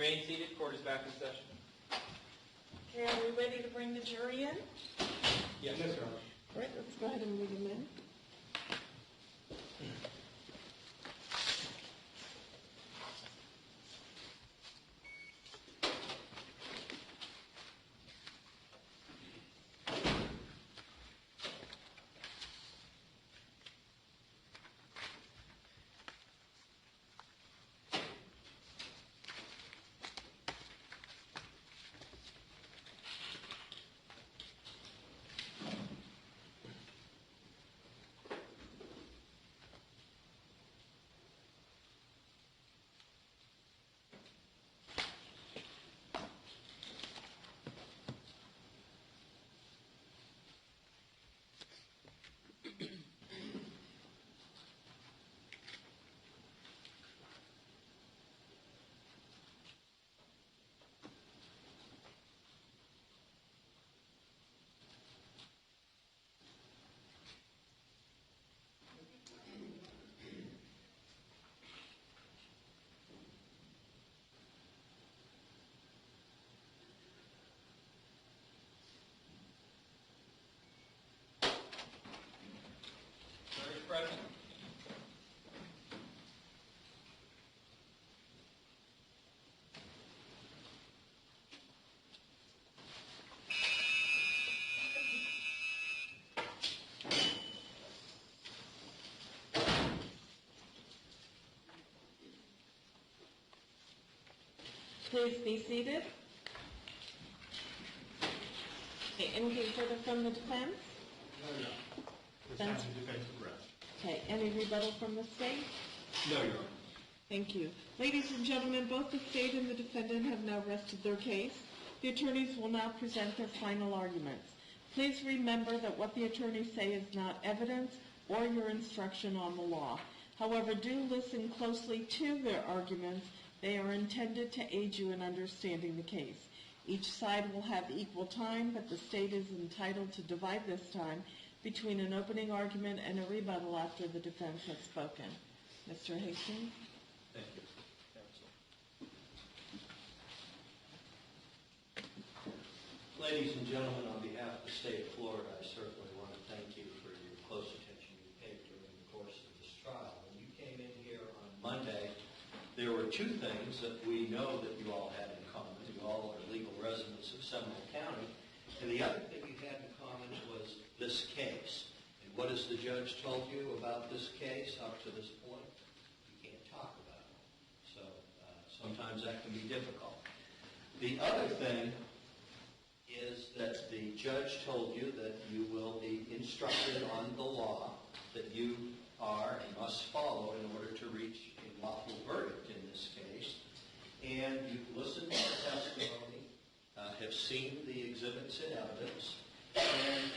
Remain seated. Court is back in session. Okay, are we ready to bring the jury in? Yes, Your Honor. All right, let's go ahead and move them in. Jury is present. Please be seated. Okay, anything further from the defense? No. This time the defense will rest. Okay, any rebuttal from the state? No, Your Honor. Thank you. Ladies and gentlemen, both the state and the defendant have now rested their case. The attorneys will now present their final arguments. Please remember that what the attorneys say is not evidence or your instruction on the law. However, do listen closely to their arguments. They are intended to aid you in understanding the case. Each side will have equal time, but the state is entitled to divide this time between an opening argument and a rebuttal after the defense has spoken. Mr. Hastings? Thank you, counsel. Ladies and gentlemen, on behalf of the state of Florida, I certainly want to thank you for your close attention you paid during the course of this trial. When you came in here on Monday, there were two things that we know that you all had in common. You all are legal residents of Seminole County. And the other thing you had in common was this case. And what has the judge told you about this case up to this point? You can't talk about it. So sometimes that can be difficult. The other thing is that the judge told you that you will be instructed on the law that you are and must follow in order to reach a lawful verdict in this case. And you've listened to the testimony, have seen the exhibits and evidence, and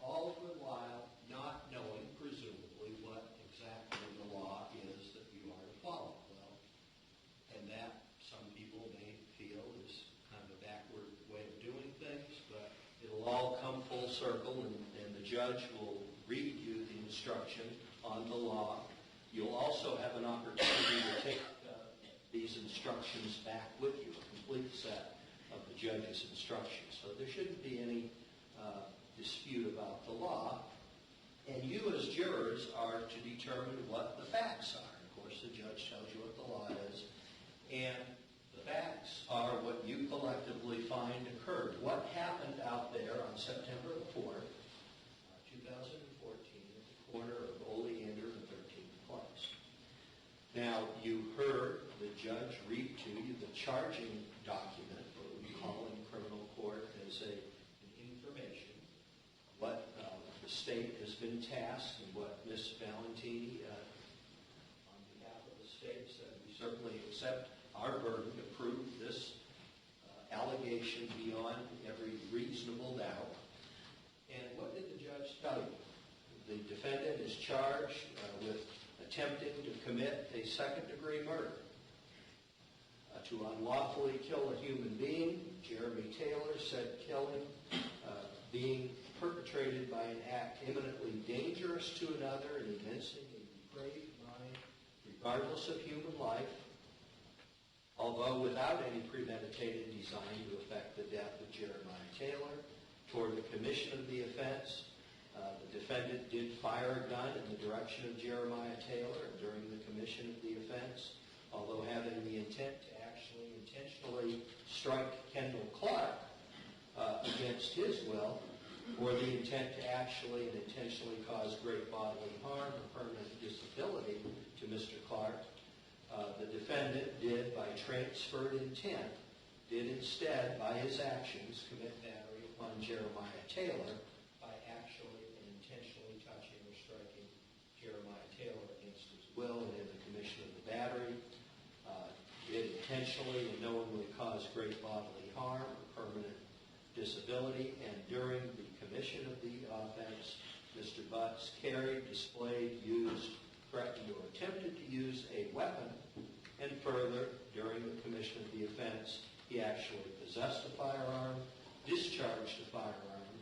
all the while not knowing, presumably, what exactly the law is that you are to follow. Well, and that some people may feel is kind of a backward way of doing things, but it'll all come full circle, and the judge will read you the instruction on the law. You'll also have an opportunity to take these instructions back with you, a complete set of the judge's instructions. So there shouldn't be any dispute about the law. And you as jurors are to determine what the facts are. Of course, the judge tells you what the law is. And the facts are what you collectively find occurred. What happened out there on September the 4th, 2014, at the corner of Oleander and 13th Place. Now, you heard the judge read to you the charging document, what we call in criminal court as an information, what the state has been tasked and what Ms. Valentini, on behalf of the state, said. We certainly accept our burden to prove this allegation beyond every reasonable doubt. And what did the judge tell you? The defendant is charged with attempting to commit a second-degree murder, to unlawfully kill a human being. Jeremy Taylor said killing, being perpetrated by an act imminently dangerous to another and evincing a depraved mind, regardless of human life. although without any premeditated design to effect the death of Jeremiah Taylor. Toward the commission of the offense, the defendant did fire a gun in the direction of Jeremiah Taylor during the commission of the offense, although having the intent to actually intentionally strike Kendall Clark against his will, or the intent to actually and intentionally cause great bodily harm or permanent disability to Mr. Clark, the defendant did, by transferred intent, did instead, by his actions, commit battery upon Jeremiah Taylor by actually and intentionally touching or striking Jeremiah Taylor against his will and in the commission of the battery, did intentionally and knowingly cause great bodily harm or permanent disability, and during the commission of the offense, Mr. Butts carried, displayed, used, threatened, or attempted to use a weapon, and further, during the commission of the offense, he actually possessed a firearm, discharged a firearm,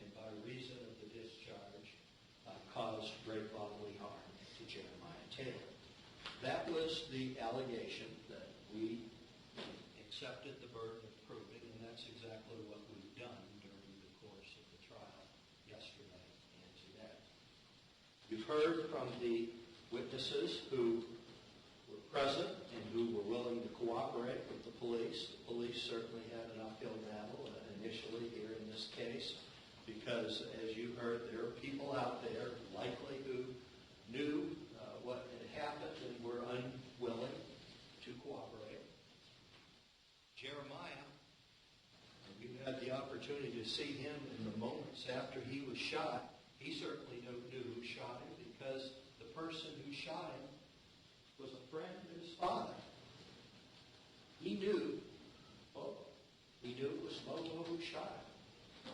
and by reason of the discharge, caused great bodily harm to Jeremiah Taylor. That was the allegation that we accepted the burden of proving, and that's exactly what we've done during the course of the trial yesterday and today. You've heard from the witnesses who were present and who were willing to cooperate with the police. The police certainly had an uphill battle initially here in this case because, as you heard, there are people out there likely who knew what had happened and were unwilling to cooperate. Jeremiah, you had the opportunity to see him in the moments after he was shot. He certainly knew who shot him because the person who shot him was a friend of his father. He knew Bobo. He knew it was Bobo who shot him.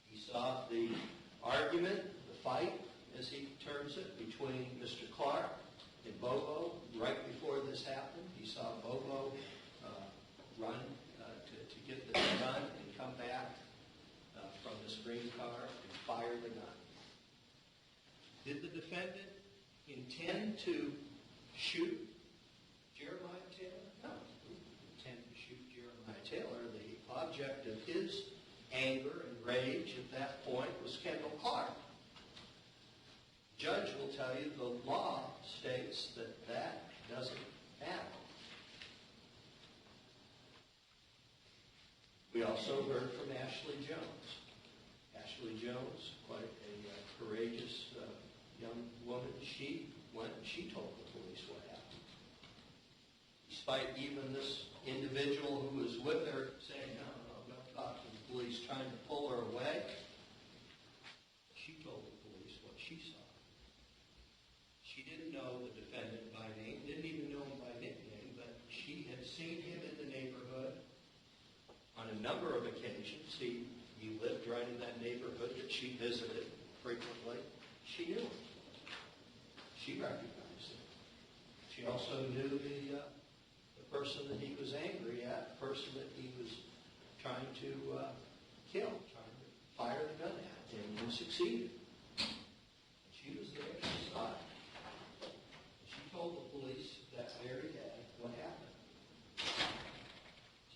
He saw the argument, the fight, as he terms it, between Mr. Clark and Bobo right before this happened. He saw Bobo run to get the gun and come back from the screen car and fire the gun. Did the defendant intend to shoot Jeremiah Taylor? No. He didn't intend to shoot Jeremiah Taylor. The object of his anger and rage at that point was Kendall Clark. Judge will tell you the law states that that doesn't happen. We also heard from Ashley Jones. Ashley Jones, quite a courageous young woman. She went and she told the police what happened. Despite even this individual who was with her saying, no, don't talk to the police, trying to pull her away, she told the police what she saw. She didn't know the defendant by name, didn't even know him by nickname, but she had seen him in the neighborhood on a number of occasions. He lived right in that neighborhood that she visited frequently. She knew him. She recognized him. She also knew the person that he was angry at, the person that he was trying to kill, trying to fire the gun at, and he succeeded. She was there. She saw it. She told the police that very day what happened.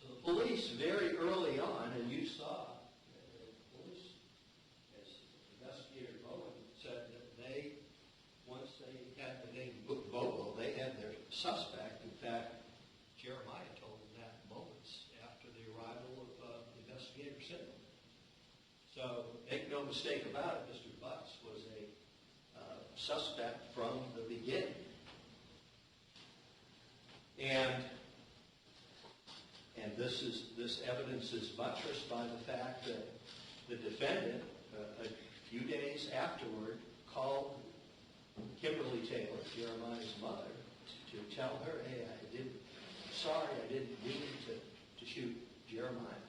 So the police, very early on, and you saw, the police, as Investigator Bowen said, that they, once they had the name Bobo, they had their suspect. In fact, Jeremiah told them that moments after the arrival of Investigator Sanford. So make no mistake about it, Mr. Butts was a suspect from the beginning. And this evidence is buttressed by the fact that the defendant, a few days afterward, called Kimberly Taylor, Jeremiah's mother, to tell her, hey, I didn't mean to shoot Jeremiah.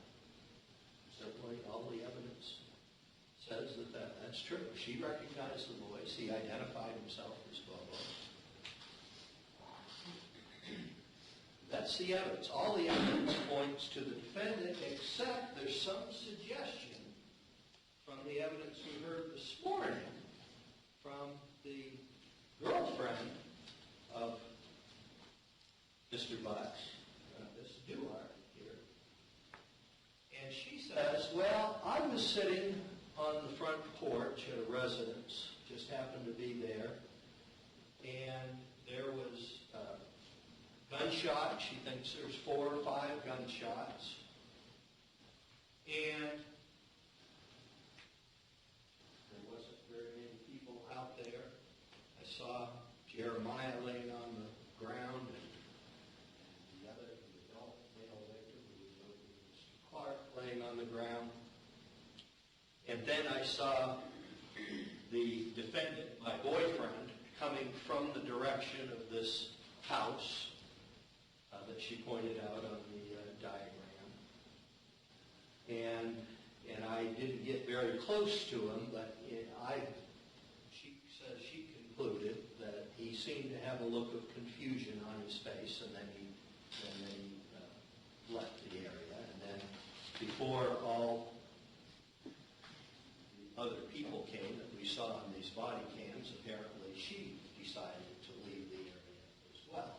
Certainly all the evidence says that that's true. She recognized the voice. He identified himself as Bobo. That's the evidence. All the evidence points to the defendant, except there's some suggestion from the evidence we heard this morning from the girlfriend of Mr. Butts, the residence, just happened to be there, and there was gunshots. She thinks there's 4 or 5 gunshots. And there wasn't very many people out there. I saw Jeremiah laying on the ground, and the adult male victim, who was Mr. Clark, laying on the ground. And then I saw the defendant, my boyfriend, coming from the direction of this house that she pointed out on the diagram. And I didn't get very close to him, but she says she concluded that he seemed to have a look of confusion on his face, and then he left the area. And then before all other people came that we saw on these body cams, apparently she decided to leave the area as well.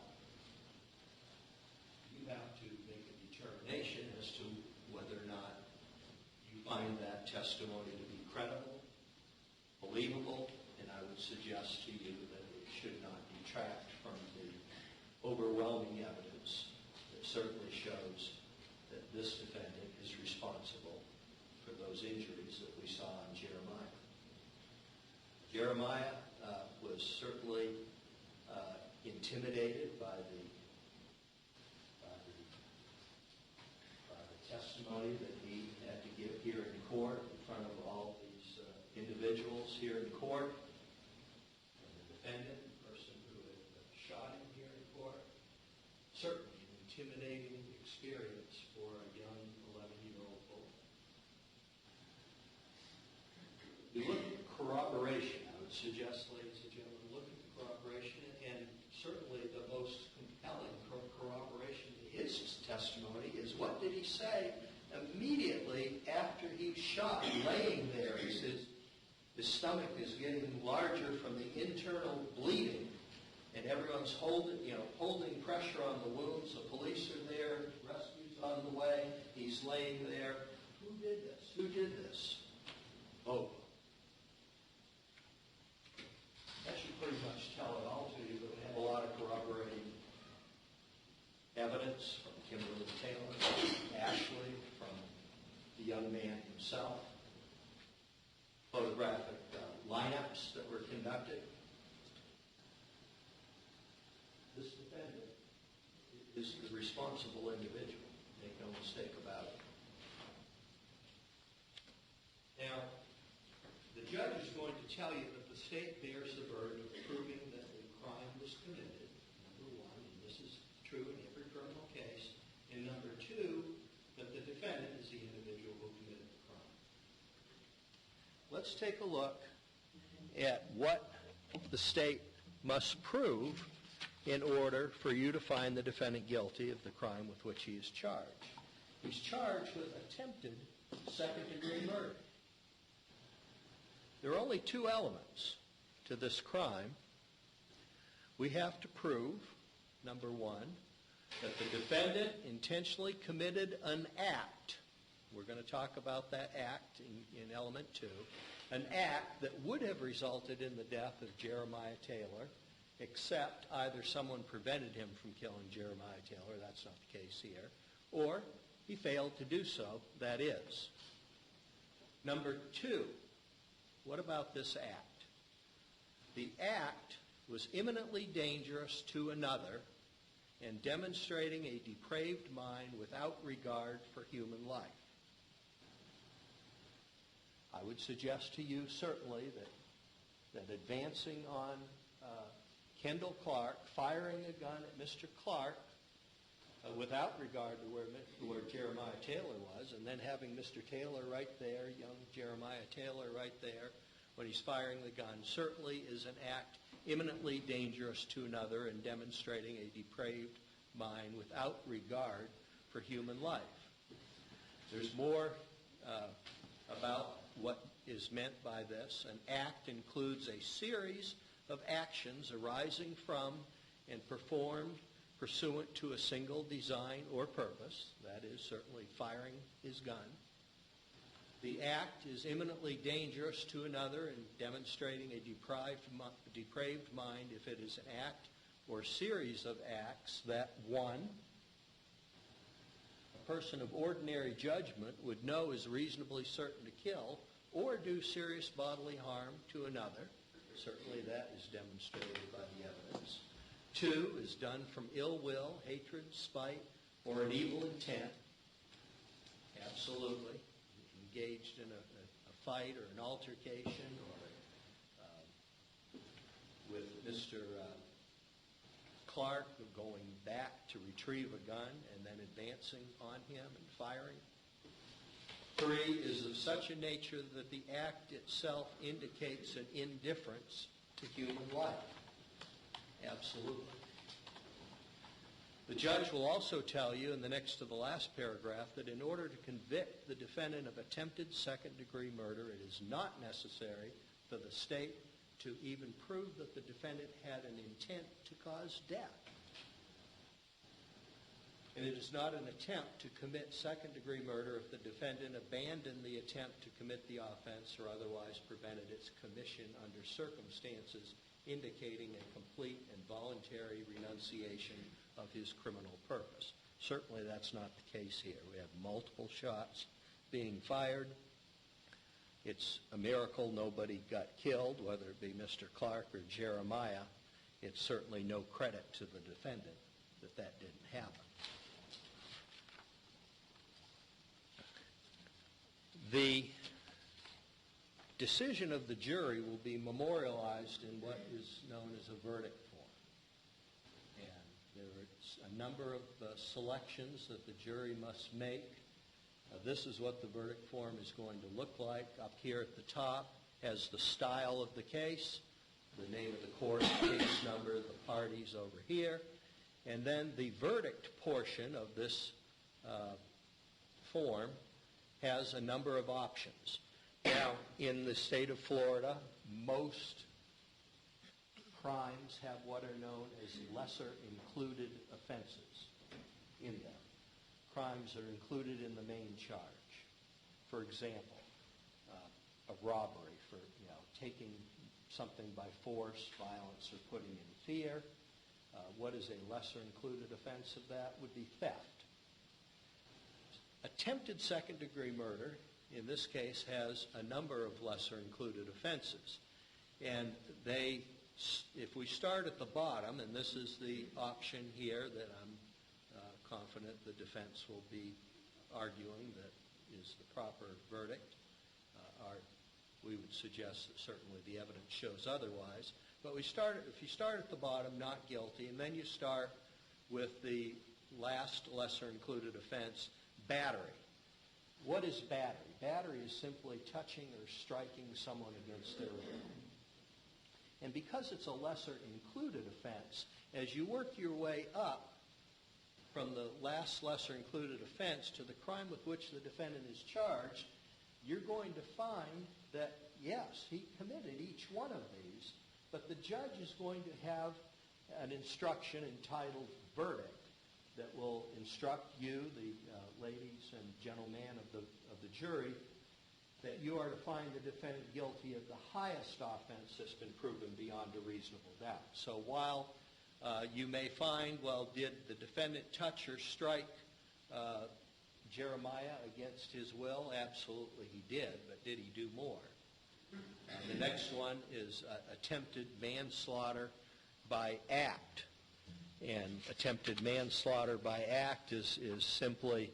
You have to make a determination as to whether or not you find that testimony to be credible, believable, and I would suggest to you that it should not detract from the overwhelming evidence that certainly shows that this defendant is responsible for those injuries that we saw on Jeremiah. Jeremiah was certainly intimidated by the testimony that he had to give here in court in front of all these individuals here in court. And the defendant, the person who had shot him here in court, certainly an intimidating experience for a young 11-year-old boy. We look at corroboration. I would suggest, ladies and gentlemen, look at the corroboration, and certainly the most compelling corroboration to his testimony is, what did he say immediately after he was shot, laying there? He says his stomach is getting larger from the internal bleeding, and everyone's holding pressure on the wounds. The police are there, rescue's on the way. He's laying there. Who did this? Who did this? Oh. That should pretty much tell it all to you, but we have a lot of corroborating evidence from Kimberly Taylor, Ashley, from the young man himself, photographic lineups that were conducted. This defendant is the responsible individual. Make no mistake about it. Now, the judge is going to tell you that the state bears the burden of proving that the crime was committed, number one, and this is true in every criminal case, and number two, that the defendant is the individual who committed the crime. Let's take a look at what the state must prove in order for you to find the defendant guilty of the crime with which he is charged. He's charged with attempted second-degree murder. There are only 2 elements to this crime. We have to prove, number one, that the defendant intentionally committed an act. We're going to talk about that act in element 2. An act that would have resulted in the death of Jeremiah Taylor, except either someone prevented him from killing Jeremiah Taylor, that's not the case here, or he failed to do so, that is. Number 2, what about this act? The act was imminently dangerous to another and demonstrating a depraved mind without regard for human life. I would suggest to you certainly that advancing on Kendall Clark, firing a gun at Mr. Clark without regard to where Jeremiah Taylor was, and then having Mr. Taylor right there, young Jeremiah Taylor right there, when he's firing the gun, certainly is an act imminently dangerous to another and demonstrating a depraved mind without regard for human life. There's more about what is meant by this. An act includes a series of actions arising from and performed pursuant to a single design or purpose, that is, certainly firing his gun. The act is imminently dangerous to another and demonstrating a depraved mind if it is an act or series of acts that, one, a person of ordinary judgment would know is reasonably certain to kill or do serious bodily harm to another. Certainly that is demonstrated by the evidence. Two, is done from ill will, hatred, spite, or an evil intent. Absolutely. Engaged in a fight or an altercation or with Mr. Clark going back to retrieve a gun and then advancing on him and firing. Three, is of such a nature that the act itself indicates an indifference to human life. Absolutely. The judge will also tell you in the next to the last paragraph that in order to convict the defendant of attempted second-degree murder, it is not necessary for the state to even prove that the defendant had an intent to cause death. And it is not an attempt to commit second-degree murder if the defendant abandoned the attempt to commit the offense or otherwise prevented its commission under circumstances indicating a complete and voluntary renunciation of his criminal purpose. Certainly that's not the case here. We have multiple shots being fired. It's a miracle nobody got killed, whether it be Mr. Clark or Jeremiah. It's certainly no credit to the defendant that that didn't happen. The decision of the jury will be memorialized in what is known as a verdict form. And there are a number of selections that the jury must make. This is what the verdict form is going to look like. Up here at the top has the style of the case, the name of the court, the case number, the parties over here. And then the verdict portion of this form has a number of options. Now, in the state of Florida, most crimes have what are known as lesser included offenses in them. Crimes are included in the main charge. For example, a robbery for taking something by force, violence, or putting in fear. What is a lesser included offense of that would be theft. Attempted second-degree murder, in this case, has a number of lesser included offenses. And if we start at the bottom, and this is the option here that I'm confident the defense will be arguing that is the proper verdict, we would suggest that certainly the evidence shows otherwise. But if you start at the bottom, not guilty, and then you start with the last lesser included offense, battery. What is battery? Battery is simply touching or striking someone against their will. And because it's a lesser included offense, as you work your way up from the last lesser included offense to the crime with which the defendant is charged, you're going to find that, yes, he committed each one of these, but the judge is going to have an instruction entitled verdict that will instruct you, the ladies and gentlemen of the jury, that you are to find the defendant guilty of the highest offense that's been proven beyond a reasonable doubt. So while you may find, well, did the defendant touch or strike Jeremiah against his will? Absolutely he did, but did he do more? The next one is attempted manslaughter by act. And attempted manslaughter by act is simply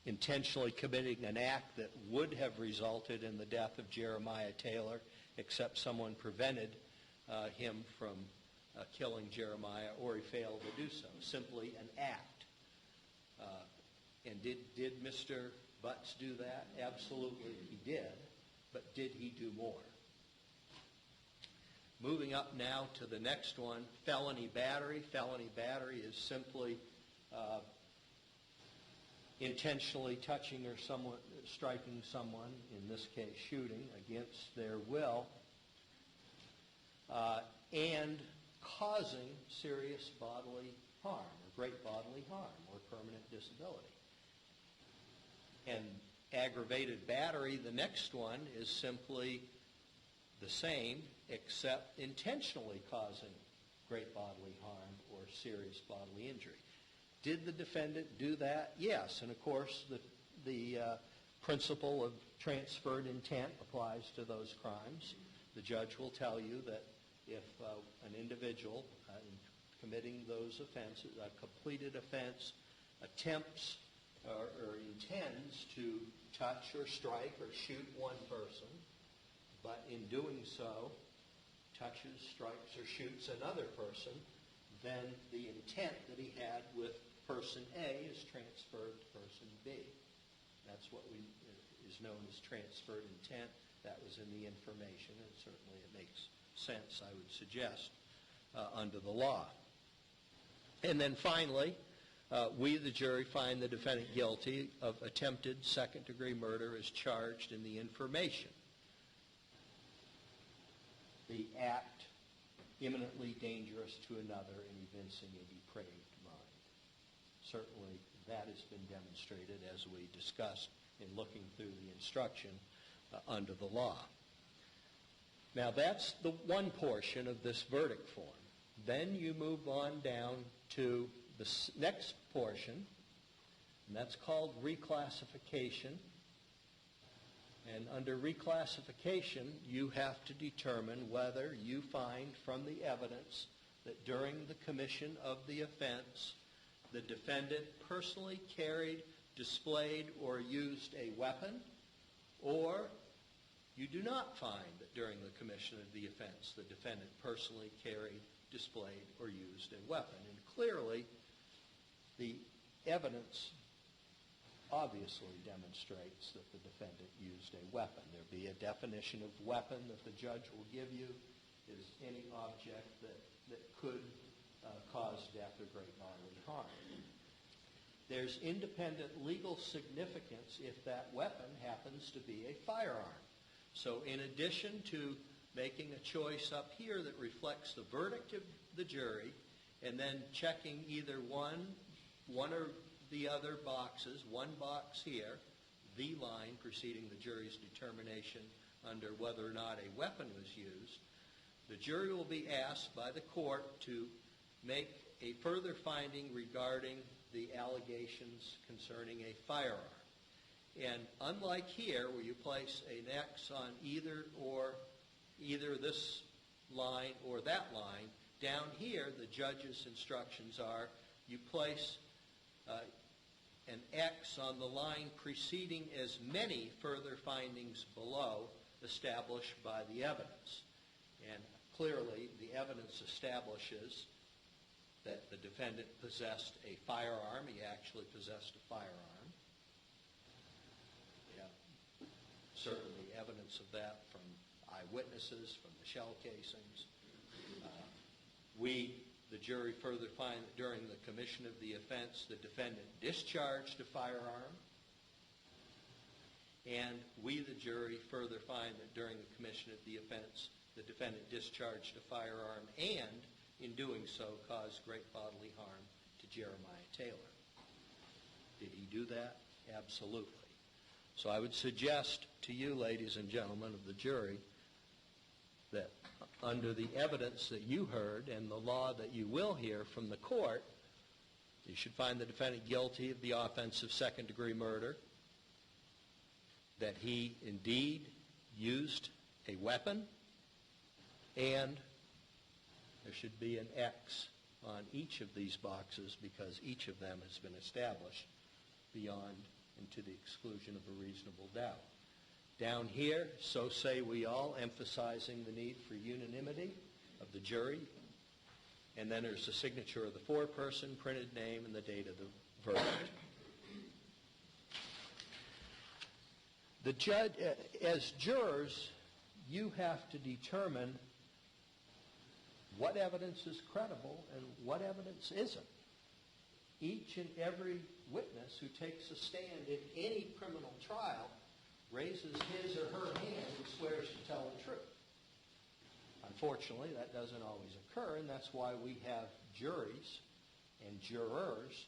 intentionally committing an act that would have resulted in the death of Jeremiah Taylor, except someone prevented him from killing Jeremiah, or he failed to do so. Simply an act. And did Mr. Butts do that? Absolutely he did. But did he do more? Moving up now to the next one, felony battery. Felony battery is simply intentionally touching or striking someone, in this case shooting, against their will, and causing serious bodily harm, or great bodily harm, or permanent disability. And aggravated battery, the next one is simply the same, except intentionally causing great bodily harm or serious bodily injury. Did the defendant do that? Yes. And of course, the principle of transferred intent applies to those crimes. The judge will tell you that if an individual in committing those offenses, a completed offense, attempts or intends to touch or strike or shoot one person, but in doing so touches, strikes, or shoots another person, then the intent that he had with person A is transferred to person B. That's what is known as transferred intent. That was in the information, and certainly it makes sense, I would suggest, under the law. And then finally, we, the jury, find the defendant guilty of attempted second-degree murder as charged in the information. The act imminently dangerous to another and evincing a depraved mind. Certainly that has been demonstrated, as we discussed in looking through the instruction under the law. Now that's the one portion of this verdict form. Then you move on down to the next portion, and that's called reclassification. And under reclassification, you have to determine whether you find from the evidence that during the commission of the offense, the defendant personally carried, displayed, or used a weapon, or you do not find that during the commission of the offense, the defendant personally carried, displayed, or used a weapon. And clearly, the evidence obviously demonstrates that the defendant used a weapon. There'll be a definition of weapon that the judge will give you is any object that could cause death or great bodily harm. There's independent legal significance if that weapon happens to be a firearm. So in addition to making a choice up here that reflects the verdict of the jury, and then checking either one or the other boxes, one box here, the line preceding the jury's determination under whether or not a weapon was used, the jury will be asked by the court to make a further finding regarding the allegations concerning a firearm. And unlike here, where you place an X on either this line or that line, down here the judge's instructions are you place an X on the line preceding as many further findings below established by the evidence. And clearly the evidence establishes that the defendant possessed a firearm. He actually possessed a firearm. We have certainly evidence of that from eyewitnesses, from the shell casings. The jury further find that during the commission of the offense, the defendant discharged a firearm. And we, the jury, further find that during the commission of the offense, the defendant discharged a firearm and, in doing so, caused great bodily harm to Jeremiah Taylor. Did he do that? Absolutely. So I would suggest to you, ladies and gentlemen of the jury, that under the evidence that you heard and the law that you will hear from the court, you should find the defendant guilty of the offense of second-degree murder, that he indeed used a weapon, and there should be an X on each of these boxes because each of them has been established beyond and to the exclusion of a reasonable doubt. Down here, so say we all, emphasizing the need for unanimity of the jury. And then there's the signature of the foreperson, printed name, and the date of the verdict. The judge, as jurors, you have to determine what evidence is credible and what evidence isn't. Each and every witness who takes a stand in any criminal trial raises his or her hand and swears to tell the truth. Unfortunately, that doesn't always occur, and that's why we have juries and jurors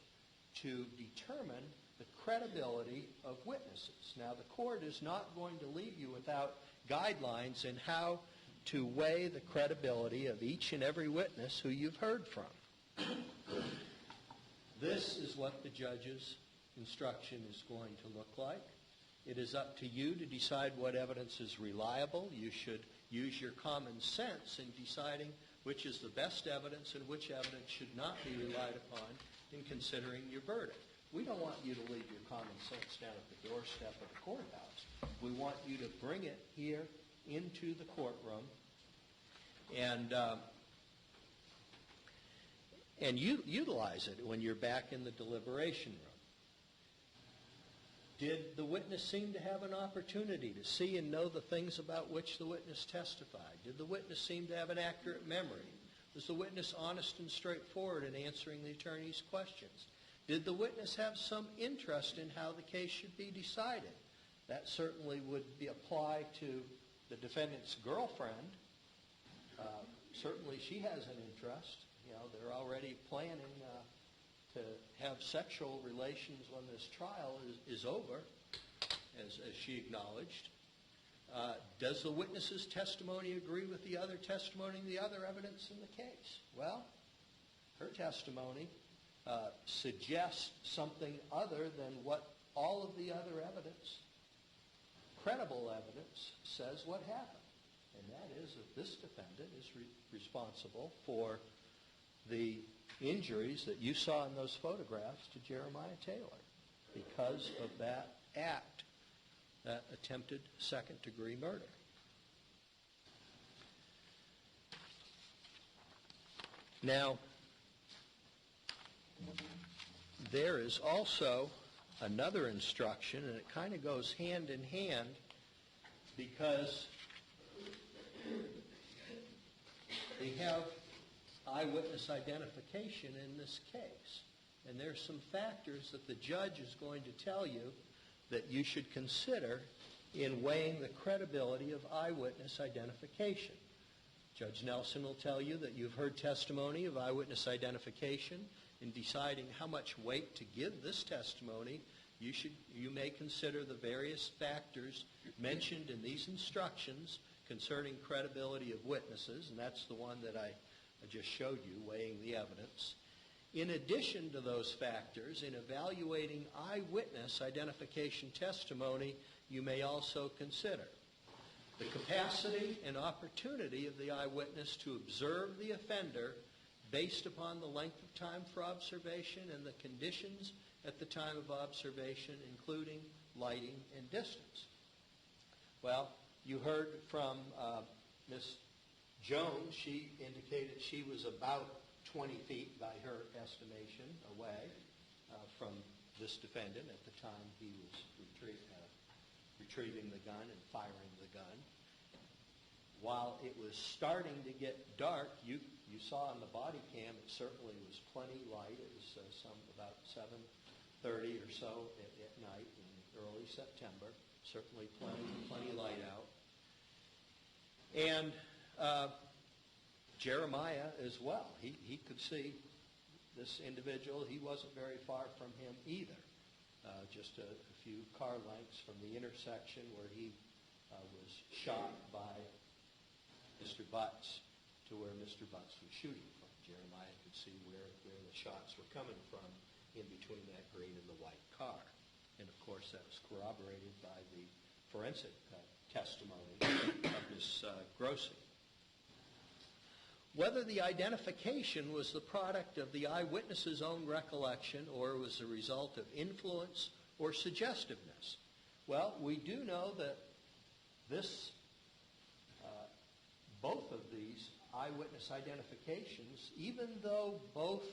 to determine the credibility of witnesses. Now, the court is not going to leave you without guidelines in how to weigh the credibility of each and every witness who you've heard from. This is what the judge's instruction is going to look like. It is up to you to decide what evidence is reliable. You should use your common sense in deciding which is the best evidence and which evidence should not be relied upon in considering your verdict. We don't want you to leave your common sense down at the doorstep of the courthouse. We want you to bring it here into the courtroom and utilize it when you're back in the deliberation room. Did the witness seem to have an opportunity to see and know the things about which the witness testified? Did the witness seem to have an accurate memory? Was the witness honest and straightforward in answering the attorney's questions? Did the witness have some interest in how the case should be decided? That certainly would apply to the defendant's girlfriend. Certainly she has an interest. You know, they're already planning to have sexual relations when this trial is over, as she acknowledged. Does the witness's testimony agree with the other testimony and the other evidence in the case? Well, her testimony suggests something other than what all of the other evidence, credible evidence, says what happened. And that is that this defendant is responsible for the injuries that you saw in those photographs to Jeremiah Taylor because of that act, that attempted second-degree murder. Now, there is also another instruction, and it kind of goes hand in hand because they have eyewitness identification in this case. And there's some factors that the judge is going to tell you that you should consider in weighing the credibility of eyewitness identification. Judge Nelson will tell you that you've heard testimony of eyewitness identification. In deciding how much weight to give this testimony, you may consider the various factors mentioned in these instructions concerning credibility of witnesses, and that's the one that I just showed you, weighing the evidence. In addition to those factors, in evaluating eyewitness identification testimony, you may also consider the capacity and opportunity of the eyewitness to observe the offender based upon the length of time for observation and the conditions at the time of observation, including lighting and distance. Well, you heard from Ms. Jones. She indicated she was about 20 feet, by her estimation, away from this defendant at the time he was retrieving the gun and firing the gun. While it was starting to get dark, you saw on the body cam it certainly was plenty light. It was about 7:30 or so at night in early September. Certainly plenty light out. And Jeremiah as well. He could see this individual. He wasn't very far from him either. Just a few car lengths from the intersection where he was shot by Mr. Butts to where Mr. Butts was shooting from. Jeremiah could see where the shots were coming from in between that green and the white car. And of course that was corroborated by the forensic testimony of Ms. Grossi. Whether the identification was the product of the eyewitness's own recollection or was the result of influence or suggestiveness. Well, we do know that both of these eyewitness identifications, even though both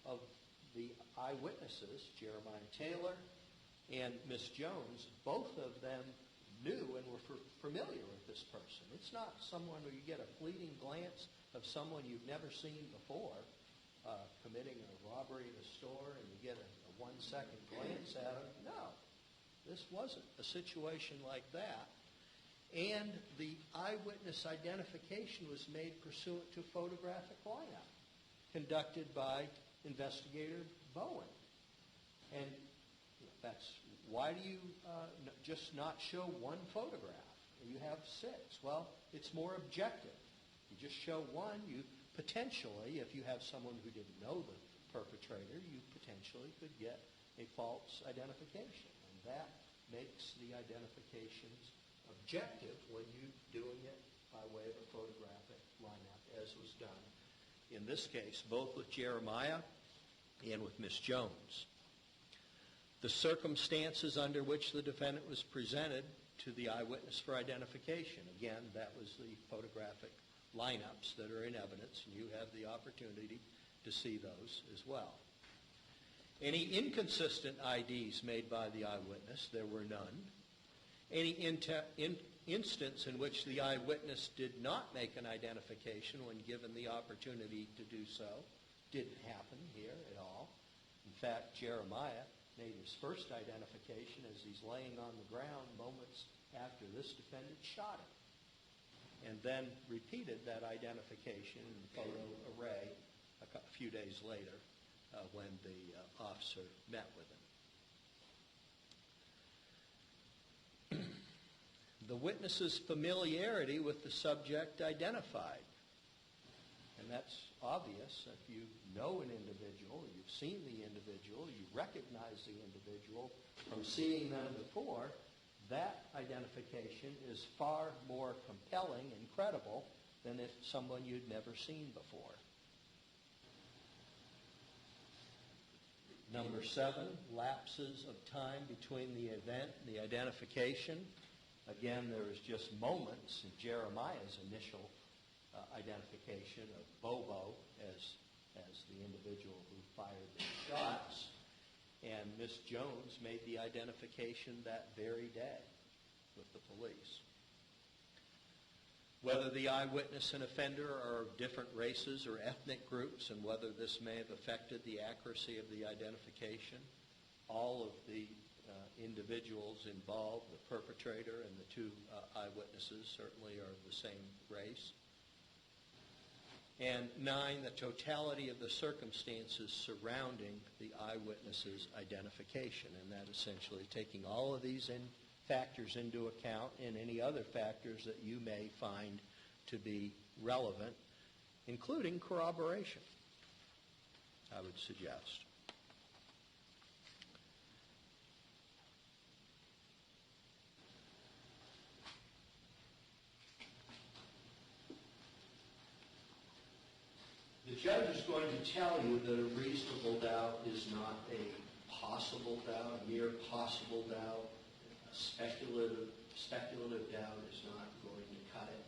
of the eyewitnesses, Jeremiah Taylor and Ms. Jones, both of them knew and were familiar with this person. It's not someone where you get a fleeting glance of someone you've never seen before committing a robbery at a store and you get a 1-second glance at him. No, this wasn't a situation like that. And the eyewitness identification was made pursuant to photographic lineup conducted by Investigator Bowen. And Why do you just not show one photograph? You have 6. Well, it's more objective. You just show one. You potentially, if you have someone who didn't know the perpetrator, you potentially could get a false identification. And that makes the identifications objective when you're doing it by way of a photographic lineup, as was done in this case, both with Jeremiah and with Miss Jones. The circumstances under which the defendant was presented to the eyewitness for identification. Again, that was the photographic lineups that are in evidence, and you have the opportunity to see those as well. Any inconsistent IDs made by the eyewitness, there were none. Any instance in which the eyewitness did not make an identification when given the opportunity to do so didn't happen here at all. In fact, Jeremiah made his first identification as he's laying on the ground moments after this defendant shot him, and then repeated that identification in the photo array a few days later when the officer met with him. The witness's familiarity with the subject identified. And that's obvious. If you know an individual, you've seen the individual, you recognize the individual from seeing them before, that identification is far more compelling and credible than if someone you'd never seen before. Number 7, lapses of time between the event and the identification. Again, there is just moments in Jeremiah's initial identification of Bobo as the individual who fired the shots, and Miss Jones made the identification that very day with the police. Whether the eyewitness and offender are of different races or ethnic groups, and whether this may have affected the accuracy of the identification, all of the individuals involved, the perpetrator and the 2 eyewitnesses, certainly are of the same race. And 9, the totality of the circumstances surrounding the eyewitness's identification, and that essentially taking all of these factors into account and any other factors that you may find to be relevant, including corroboration, I would suggest. The judge is going to tell you that a reasonable doubt is not a possible doubt, a mere possible doubt. A speculative doubt is not going to cut it.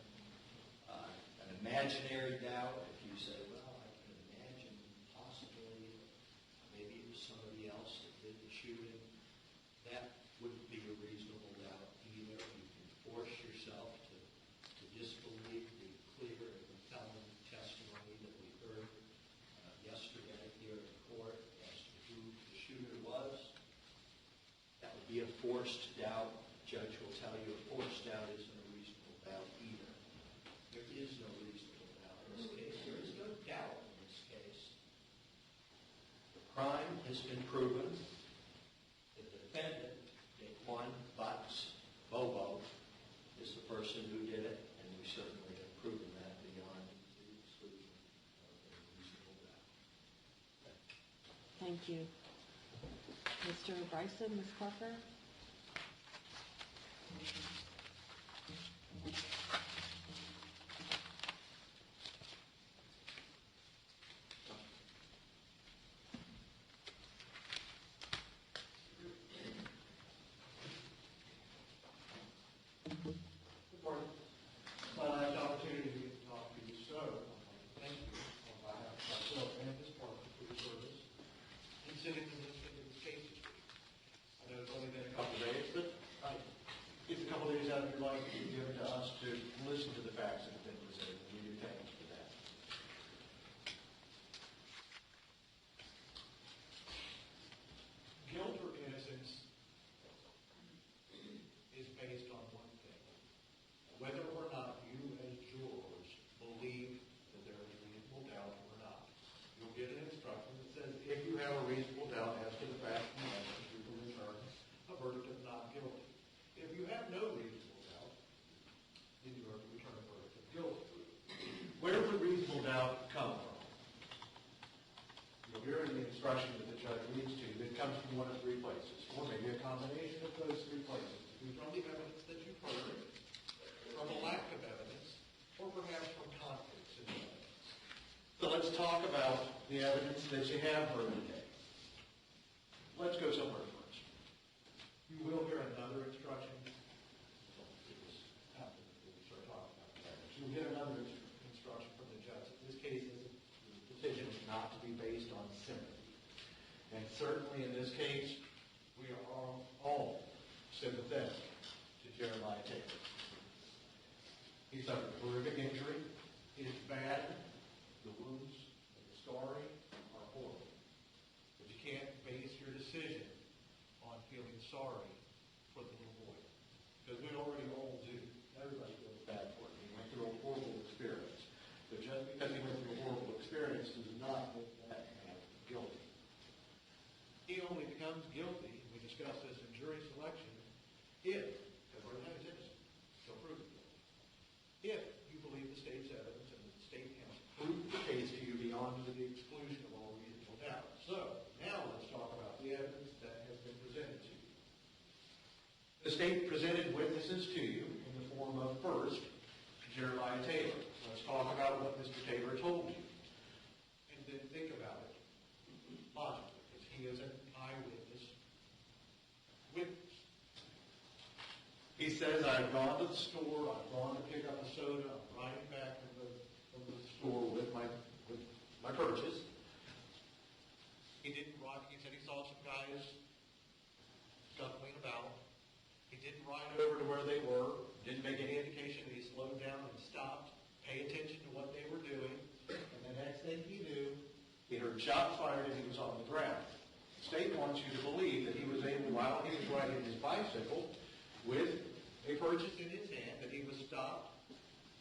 An imaginary doubt, if you say, well, I can imagine possibly maybe it was somebody else that did the shooting, that wouldn't be a reasonable doubt either. You can force yourself to disbelieve the clear and compelling testimony that we heard yesterday here in court as to who the shooter was. That would be a forced doubt. The judge will tell you a forced doubt isn't a reasonable doubt either. There is no reasonable doubt in this case. There is no doubt in this case. The crime has been proven. The defendant, Daquan Butts, Bobo, is the person who did it, and we certainly have proven that beyond the exclusion of a reasonable doubt. Thank you. Mr. Bryson, Ms. Parker? Good morning. Well, I have the opportunity to get to talk to you, so thank you on behalf of myself and this department for your service in sitting in this case. I know it's only been a couple of days, but it's a couple of days out of your life to be given to us to listen to the facts that have been presented, and we do thank you for that. Guilt or innocence is based on one thing: whether or not you as jurors believe that there is a reasonable doubt or not. You'll get an instruction that says if you have a reasonable doubt as to the facts and evidence, you can return instruction that the judge reads to you that comes from one of three places, or maybe a combination of those three places. From the evidence that you've heard, from a lack of evidence, or perhaps from conflicts in the evidence. So let's talk about the evidence that you have heard today. Let's go somewhere first. You will hear another instruction. After we start talking about the evidence, you'll get another instruction from the judge. In this case, the decision is not to be based on sympathy. And certainly in this case, we are all sympathetic to Jeremiah Taylor. He suffered a horrific injury. It is bad. The wounds and the scarring are horrible. But you can't base your decision on feeling sorry for the little boy. Because we already all do. Everybody feels bad for him. He went through a horrible experience. But just because he went through a horrible experience does not make that man guilty. He only becomes guilty, we discussed this in jury selection, if, because we're not innocent, so prove it guilty. If you believe the state's evidence and the state has proved the case to you beyond the exclusion of all reasonable doubt. So, now let's talk about the evidence that has been presented to you. The state presented witnesses to you in the form of, first, Jeremiah Taylor. Let's talk about what Mr. Taylor told you. And then think about it logically, because he is an eyewitness witness. He says, I've gone to the store, I've gone to pick up a soda, I'm riding back from the store with my purchase. He didn't ride, he said he saw some guys scuffling about. He didn't ride over to where they were, didn't make any indication that he slowed down and stopped, pay attention to what they were doing, and the next thing he knew, he heard shots fired and he was on the ground. The state wants you to believe that he was able, while he was riding his bicycle, with a purchase in his hand, that he was stopped,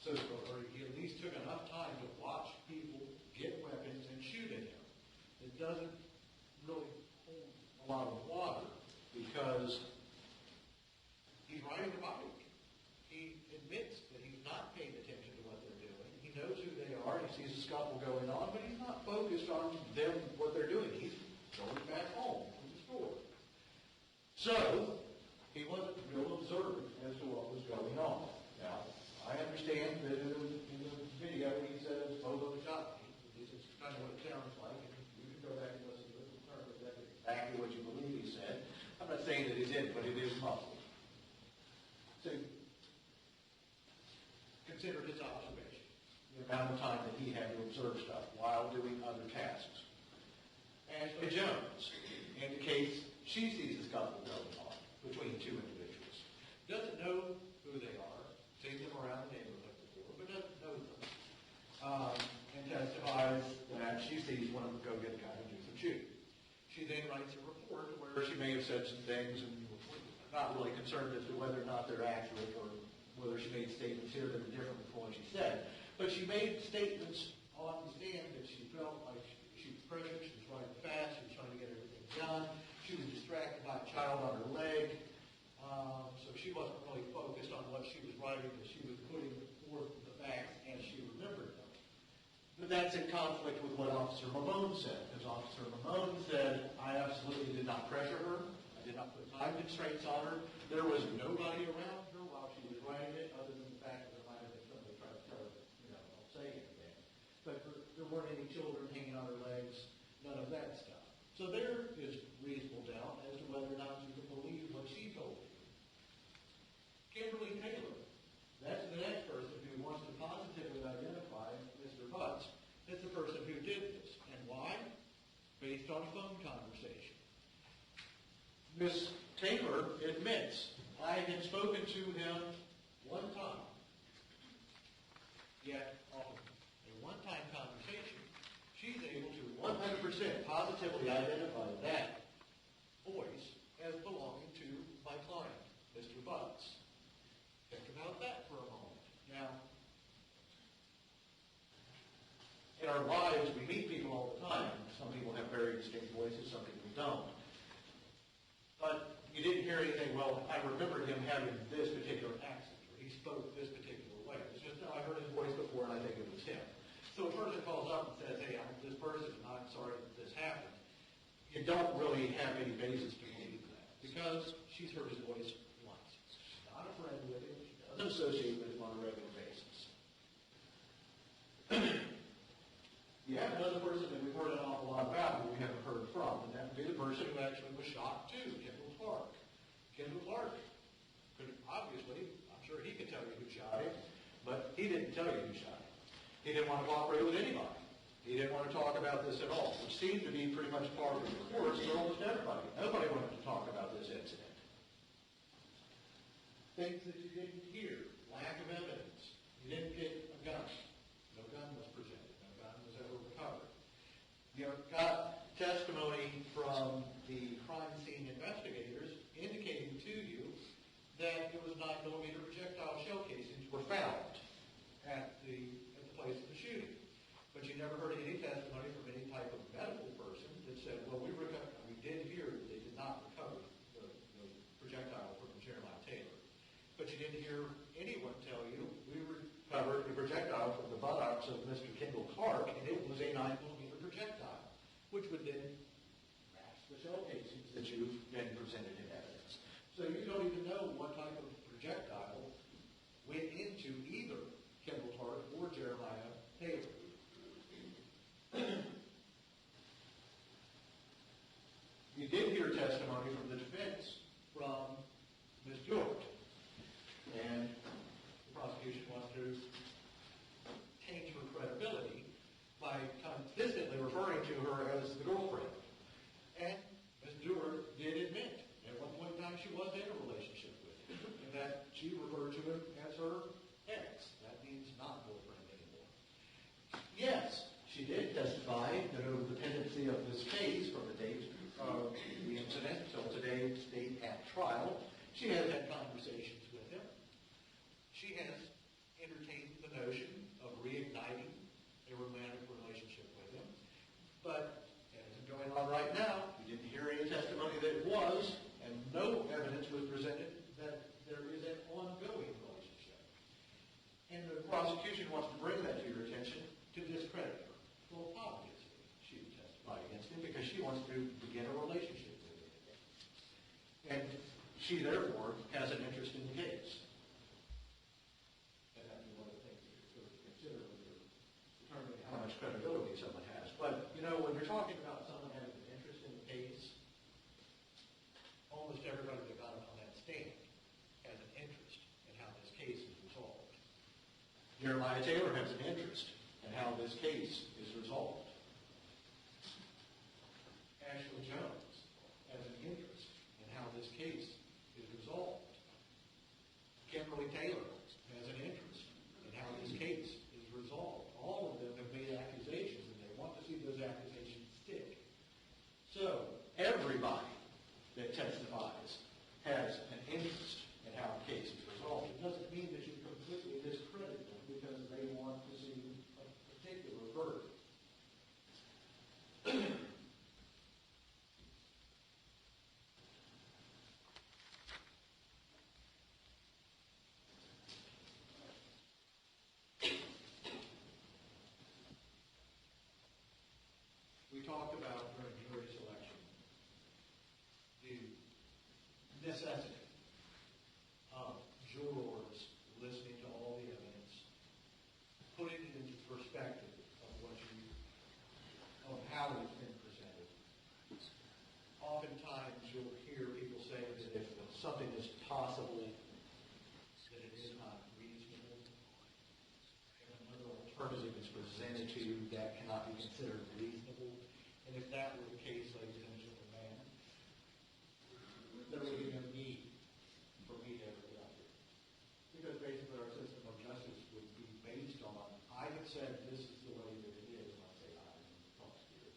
or he at least took enough time to watch people get weapons and shoot at him. It doesn't really hold a lot of water, because he's riding a bike. He admits that he's not paying attention to what they're doing. He knows who they are. He sees a scuffle going on, but he's not focused on them, what they're doing. He's going back home from the store. So, he wasn't real observant as to what was going on. Now, I understand that in the video he says, Bobo shot me. This is kind of what it sounds like. And you can go back and listen to it and determine that it's exactly what you believe he said. I'm not saying that it isn't, but it is muffled. So, consider his observation, the amount of time that he had to observe stuff while doing other tasks. Ashley Jones indicates she sees a scuffle going on between two individuals. Doesn't know who they are, seen them around the neighborhood before, but doesn't know them. And testifies that she sees one of them go get a gun and do some shooting. She then writes a report where she may have said some things and not really concerned as to whether or not they're accurate or whether she made statements here that are different from what she said. But she made statements on the stand that she felt like she was pressured, she was running fast, she was trying to get everything done. She was distracted by a child on her leg. So she wasn't really focused on what she was writing, but she was putting forth the facts as she remembered them. But that's in conflict with what Officer Mamone said, because Officer Mamone said, I absolutely did not pressure her. I did not put time constraints on her. There was nobody around her while she was writing it, other than the fact that there might have been somebody trying to tell her, don't say anything. But there weren't any children hanging on her legs, none of that stuff. So there is reasonable doubt as to whether or not you can believe what she told you. Kimberly Taylor, that's the next person who wants to positively identify Mr. Butts as the person who did this. And why? Based on a phone conversation. Miss Taylor admits, I had spoken to him one time. Yet, on a one-time conversation, she's able to 100% positively identify that voice as belonging to my client, Mr. Butts. Think about that for a moment. Now, in our lives, we meet people all the time. Some people have very distinct voices, some people don't. But you didn't hear anything, well, I remember him having this particular accent, or he spoke this particular way. It's just, no, I heard his voice before, and I think it was him. So a person calls up and says, hey, I'm this person, and I'm sorry that this happened. you don't really have any basis to believe that, because she's heard his voice once. She's not a friend with him. She doesn't associate with him on a regular basis. You have another person that we've heard an awful lot about who we haven't heard from, and that would be the person who actually was shot too, Kendall Clark. Kendall Clark could obviously, I'm sure he could tell you who shot him, but he didn't tell you who shot him. He didn't want to cooperate with anybody. He didn't want to talk about this at all, which seemed to be pretty much par for the course for almost everybody. Nobody wanted to talk about this incident. Things that you didn't hear, lack of evidence. You didn't get a gun. No gun was presented. No gun was ever recovered. You got testimony from the crime scene investigators indicating to you that it was 9mm projectile shell casings were found at the place of the shooting. But you never heard any testimony from any type of medical person that said, well, we did hear that they did not recover the projectile from Jeremiah Taylor. But you didn't hear anyone tell you we recovered the projectile from the buttocks of Mr. Kendall Clark, and it was a 9mm projectile, which would then match the shell casings that you've been presented in evidence. So you don't even know what type of projectile went into either Kendall Clark or Jeremiah Taylor. You did hear testimony from the defense from Ms. George, and the prosecution wants to taint her credibility by consistently referring to her as the girlfriend. And Ms. Dewar did admit at one point in time she was in a relationship with him, and that she referred to him as her ex. That means not girlfriend anymore. Yes, she did testify that over the pendency of this case from the date of the incident until today's date at trial, she has had conversations with him. She has entertained the notion of reigniting a romantic relationship with him. But it isn't going on right now. We didn't hear any testimony that it was, and no evidence was presented that there is an ongoing relationship. And the prosecution wants to bring that to your attention to discredit her. Well, obviously, she would testify against him because she wants to begin a relationship with him again. And she, therefore, has an interest in the case. And that'd be one of the things that you're supposed to consider when you're determining how much credibility someone has. But, when you're talking about someone having an interest in the case, almost everybody that got up on that stand has an interest in how this case is resolved. Jeremiah Taylor has an interest in how this case is resolved. Ashley Jones has an interest in how this case is resolved. Kimberly Taylor has an interest in how this case is resolved. All of them have made accusations, and they want to see those accusations stick. So, everybody that testifies has an interest in how the case is resolved. It doesn't mean that you completely discredit them because they want to see a particular verdict. We talked about during jury selection the necessity of jurors listening to all the evidence, putting it into perspective of how it's been presented. Oftentimes you'll hear people say that if something is possibly, that it is not reasonable, and another alternative is presented to you that cannot be considered reasonable. And if that were the case, ladies and gentlemen, there would be no need for me to ever get up here. Because basically our system of justice would be based on, I have said this is the way that it is, and I say I am the prosecutor.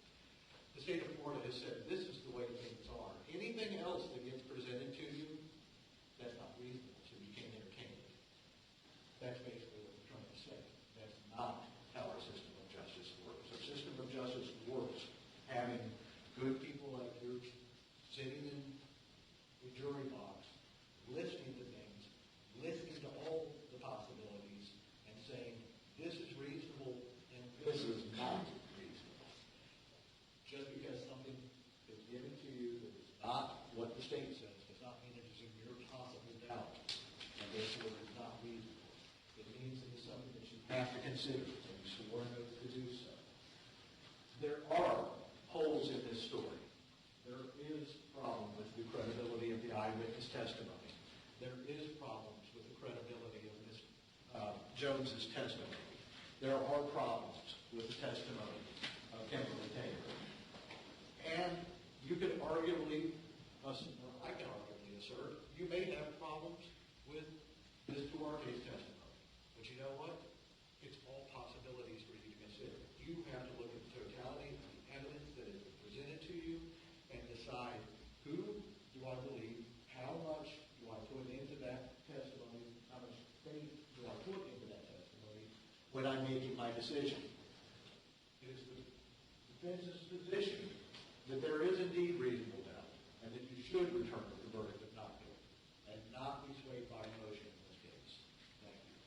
The state of Florida has said this is the way things are. Anything else that gets presented to you, that's not reasonable, so you can't entertain it. That's basically what we're trying to say. That's not how our system of justice works. Our system of justice works having good people like you sitting in the jury box, listening to things, listening to all the possibilities, and saying, this is reasonable and this is not reasonable. Just because something is considered, and you swore an oath to do so. There are holes in this story. There is a problem with the credibility of the eyewitness testimony. There is problems with the credibility of Ms. Jones's testimony. There are problems with the testimony of Kimberly Taylor. And you could arguably, or I can arguably assert, you may have problems with Ms. Duarte's testimony. But you know what? It's all possibilities for you to consider. You have to look at the totality of the evidence that has been presented to you and decide who do I believe, how much do I put into that testimony, how much faith do I put into that testimony when I'm making my decision. It is the defense's position that there is indeed reasonable doubt and that you should return with the verdict of not guilty and not be swayed by emotion in this case. Thank you.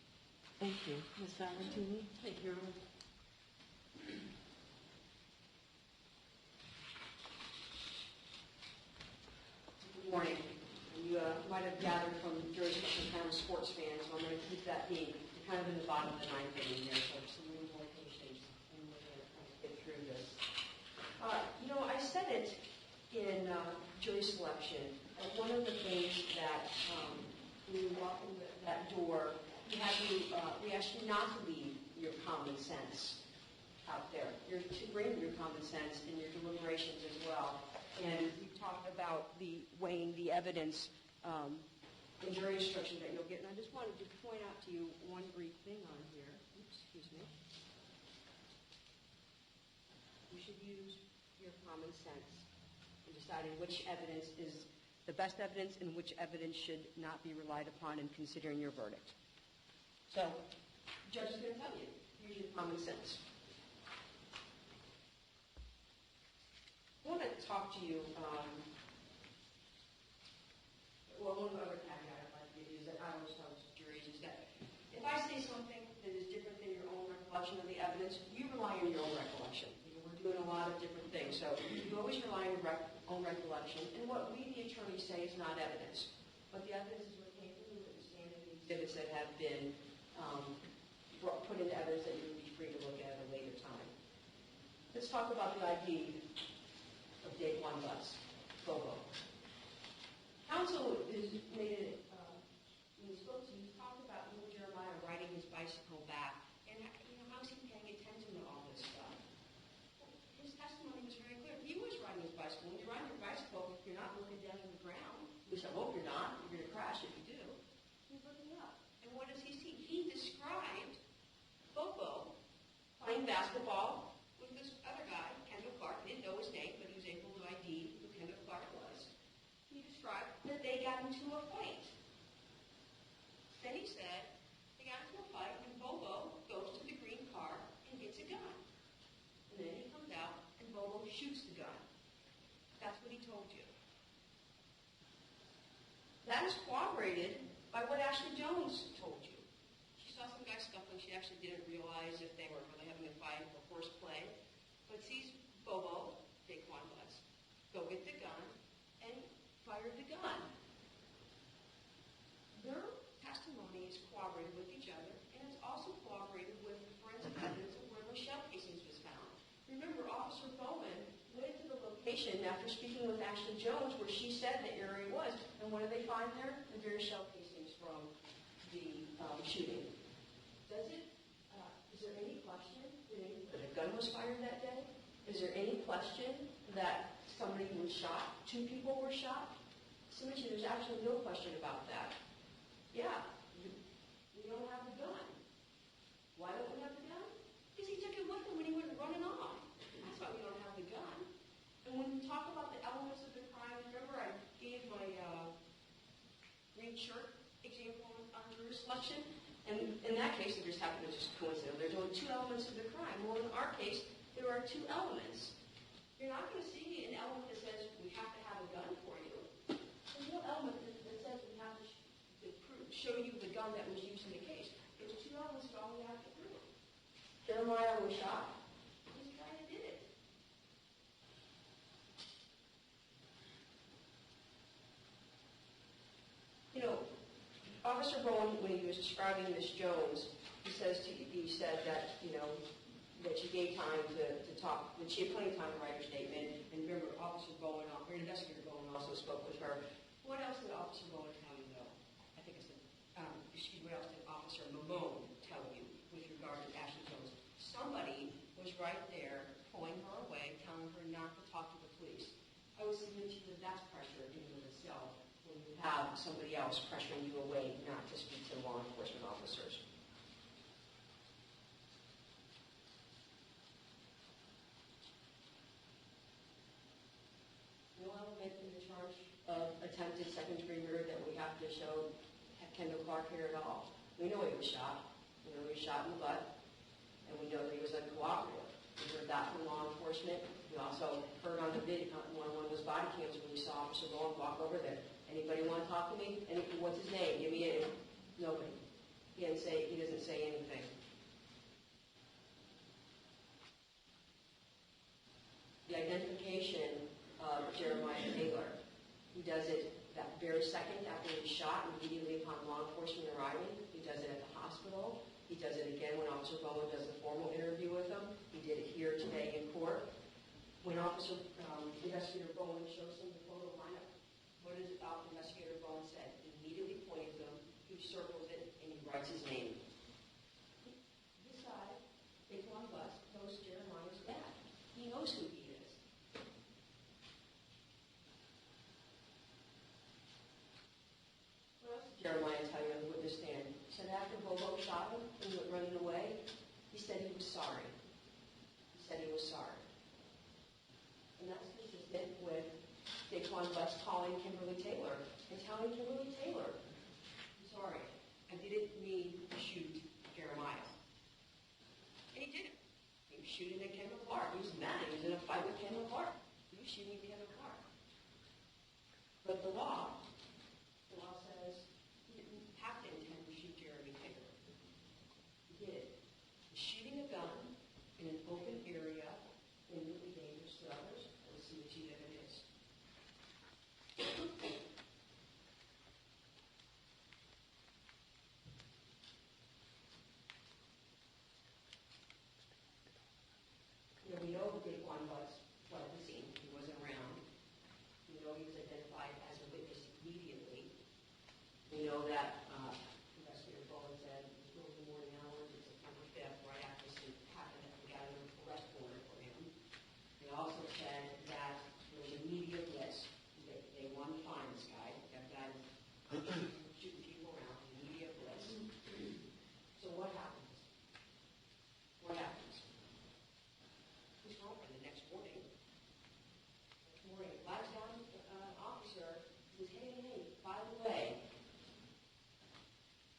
Thank you. Ms. Valentini? Thank you. Good morning. You might have gathered from jurisdiction kind of sports fans, so I'm going to keep that being kind of in the bottom of the ninth inning here, so just a little more patience, and we're going to kind of get through this. I said it in jury selection. One of the things that when you walk in that door, we ask you not to leave your common sense out there. You're to bring your common sense in your deliberations as well. And we talked about the weighing the evidence in jury instruction that you'll get. And I just wanted to point out to you one brief thing on here. Oops, excuse me. You should use your common sense in deciding which evidence is the best evidence and which evidence should not be relied upon in considering your verdict. So, the judge is going to tell you, use your common sense. I want to talk to you, one other caveat I'd like to give you is that I always tell juries is that if I say something that is different than your own recollection of the evidence, you rely on your own recollection. We're doing a lot of different things, so you always rely on your own recollection, and what we, the attorneys, say is not evidence. But the evidence is what came from the witness stand and the exhibits that have been put into evidence that you would be free to look at a later time. Let's talk about the ID of Daquan Butts, Bobo. Counsel has made it, when he spoke to you, he talked about little Jeremiah riding his bicycle back, and how's he paying attention to all this stuff? His testimony was very clear. He was riding his bicycle. When you're riding your bicycle, you're not looking down on the ground. Which I hope you're not. You're going to crash if you do. He's looking up. And what does he see? He described Bobo playing basketball with this other guy, Kendall Clark. He didn't know his name, but he was able to ID who Kendall Clark was. He described that they got into a fight. Then he said they got into a fight, and Bobo goes to the green car and gets a gun. And then he comes out, and Bobo shoots the gun. That's what he told you. That is corroborated by what Ashley Jones told you. She saw some guys scuffling. She actually didn't realize if they were really having a fight or horseplay. But sees Bobo, Daquan Butts, go get the gun and fire the gun. Their testimony is corroborated with each other, and it's also corroborated with the forensic evidence of where those shell casings was found. Remember, Officer Bowman went to the location after speaking with Ashley Jones where she said the area was, and what did they find there? The very shell casings from the shooting. Is there any question that a gun was fired that day? Is there any question that somebody was shot? 2 people were shot? Submit you, there's actually no question about that. Yeah, we don't have the gun. Why don't we have the gun? Because he took it with him when he went running off. That's why we don't have the gun. And when we talk about the elements of the crime, remember I gave my green shirt example on jury selection? And in that case, it just happened to just coincide. There's only 2 elements of the crime. Well, in our case, there are 2 elements. You're not going to see an element that says we have to have a gun for you. There's no element that says we have to show you the gun that was used in the case. There's 2 elements that all we have to prove. Jeremiah was shot. This guy that did it. Officer Bowen, when he was describing Miss Jones, He said that, that she gave time to talk, that she had plenty of time to write her statement. And remember, Officer Bowen, or Investigator Bowen also spoke with her. What else did Officer Bowen tell you, though? I think it's, what else did Officer Mamone tell you with regard to Ashley Jones? Somebody was right there pulling her away, telling her not to talk to the police. I would submit to you that that's pressure in and of itself when you have somebody else pressuring you away not to speak to law enforcement officers. No element in the charge of attempted second-degree murder that we have to show Kendall Clark here at all. We know he was shot. We know he was shot in the butt. And we know that he was uncooperative. We heard that from law enforcement. We also heard on the video, one of those body cams when we saw Officer Bowen walk over there. Anybody want to talk to me? What's his name? Give me a name. Nobody. He doesn't say anything. The identification of Jeremiah Taylor. He does it that very second after he's shot, immediately upon law enforcement arriving. He does it at the hospital. He does it again when Officer Bowen does a formal interview with him. He did it here today in court. When Investigator Bowen shows him the photo lineup, what does Investigator Bowen say? He immediately points to him, he circles it, and he writes his name. This side, Daquan Butts, knows Jeremiah's dad. He knows who he is. What else did Jeremiah tell you on the witness stand? He said after Bobo shot him and went running away, he said he was sorry. He said he was sorry. And that's consistent with Daquan Butts calling Kimberly Taylor and telling Kimberly Taylor, I'm sorry, I didn't mean to shoot Jeremiah. And he didn't. He was shooting at Kendall Clark. He was mad. He was in a fight with Kendall Clark. He was shooting at Kendall Clark. But the law says he didn't have to intend to shoot Jeremy Taylor. He did. He's shooting a gun in an open area and really dangerous to others. Let's see what you it is. We know that Daquan Butts fled the scene. He wasn't around. We know he was identified as a witness immediately. We know that Investigator Bowen said it was early morning hours. It's September 5th, right after this happened, that we got an arrest warrant for him. They also said that there was a media blitz. They wanted to find this guy. That guy was shooting people around. Media blitz. So what happens? What happens? His girlfriend the next morning. Flags down officer. Says, hey, by the way,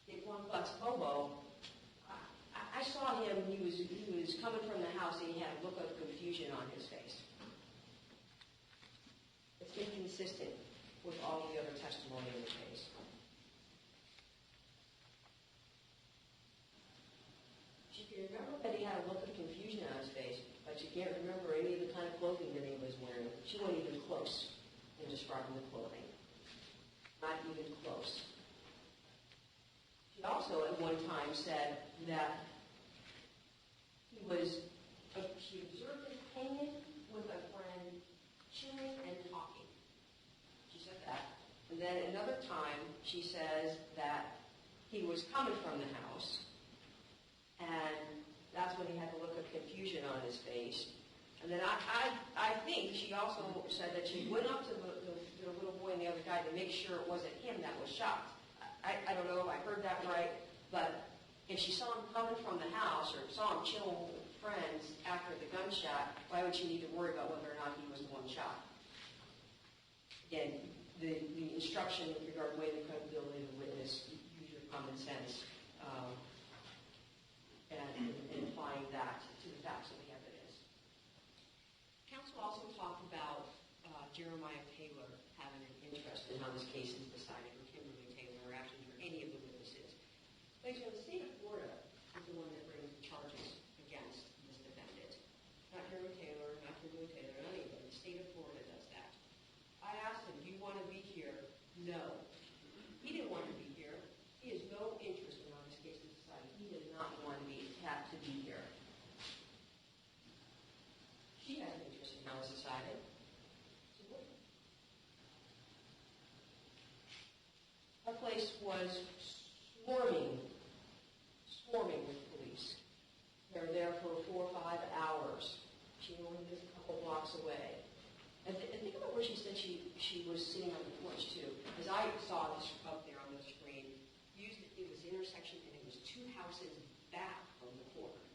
Daquan Butts Bobo. I saw him. He was coming from the house, and he had a look of confusion on his face. It's inconsistent with all the other testimony in the case. She can remember that he had a look of confusion on his face, but she can't remember any of the kind of clothing that he was wearing. She wasn't even close in describing the clothing. Not even close. She also at one time said that she observed him hanging with a friend, chewing and talking. She said that. And then another time she says that he was coming from the house, and that's when he had the look of confusion on his face. And then I think she also said that she went up to the little boy and the other guy to make sure it wasn't him that was shot. I don't know if I heard that right, but if she saw him coming from the house or saw him chilling with friends after the gunshot, why would she need to worry about whether or not he was the one shot? Again, the instruction with regard to weighing the credibility of the witness, use your common sense, and applying that to the facts of the evidence. Counsel also talked about Jeremiah Taylor having an interest in how this case is decided, or Kimberly Taylor, or actually for any of the witnesses. But the state of Florida is the one that brings the charges against this defendant. Not Jeremiah Taylor, not Kimberly Taylor, not anybody. The state of Florida does that. I asked him, do you want to be here? No. He didn't want to be here. He has no interest in how this case is decided. He does not want was swarming with police. They were there for 4 or 5 hours. She only lived a couple blocks away. And think about where she said she was sitting on the porch, too. As I saw this up there on the screen, it was the intersection, and it was 2 houses back from the corner.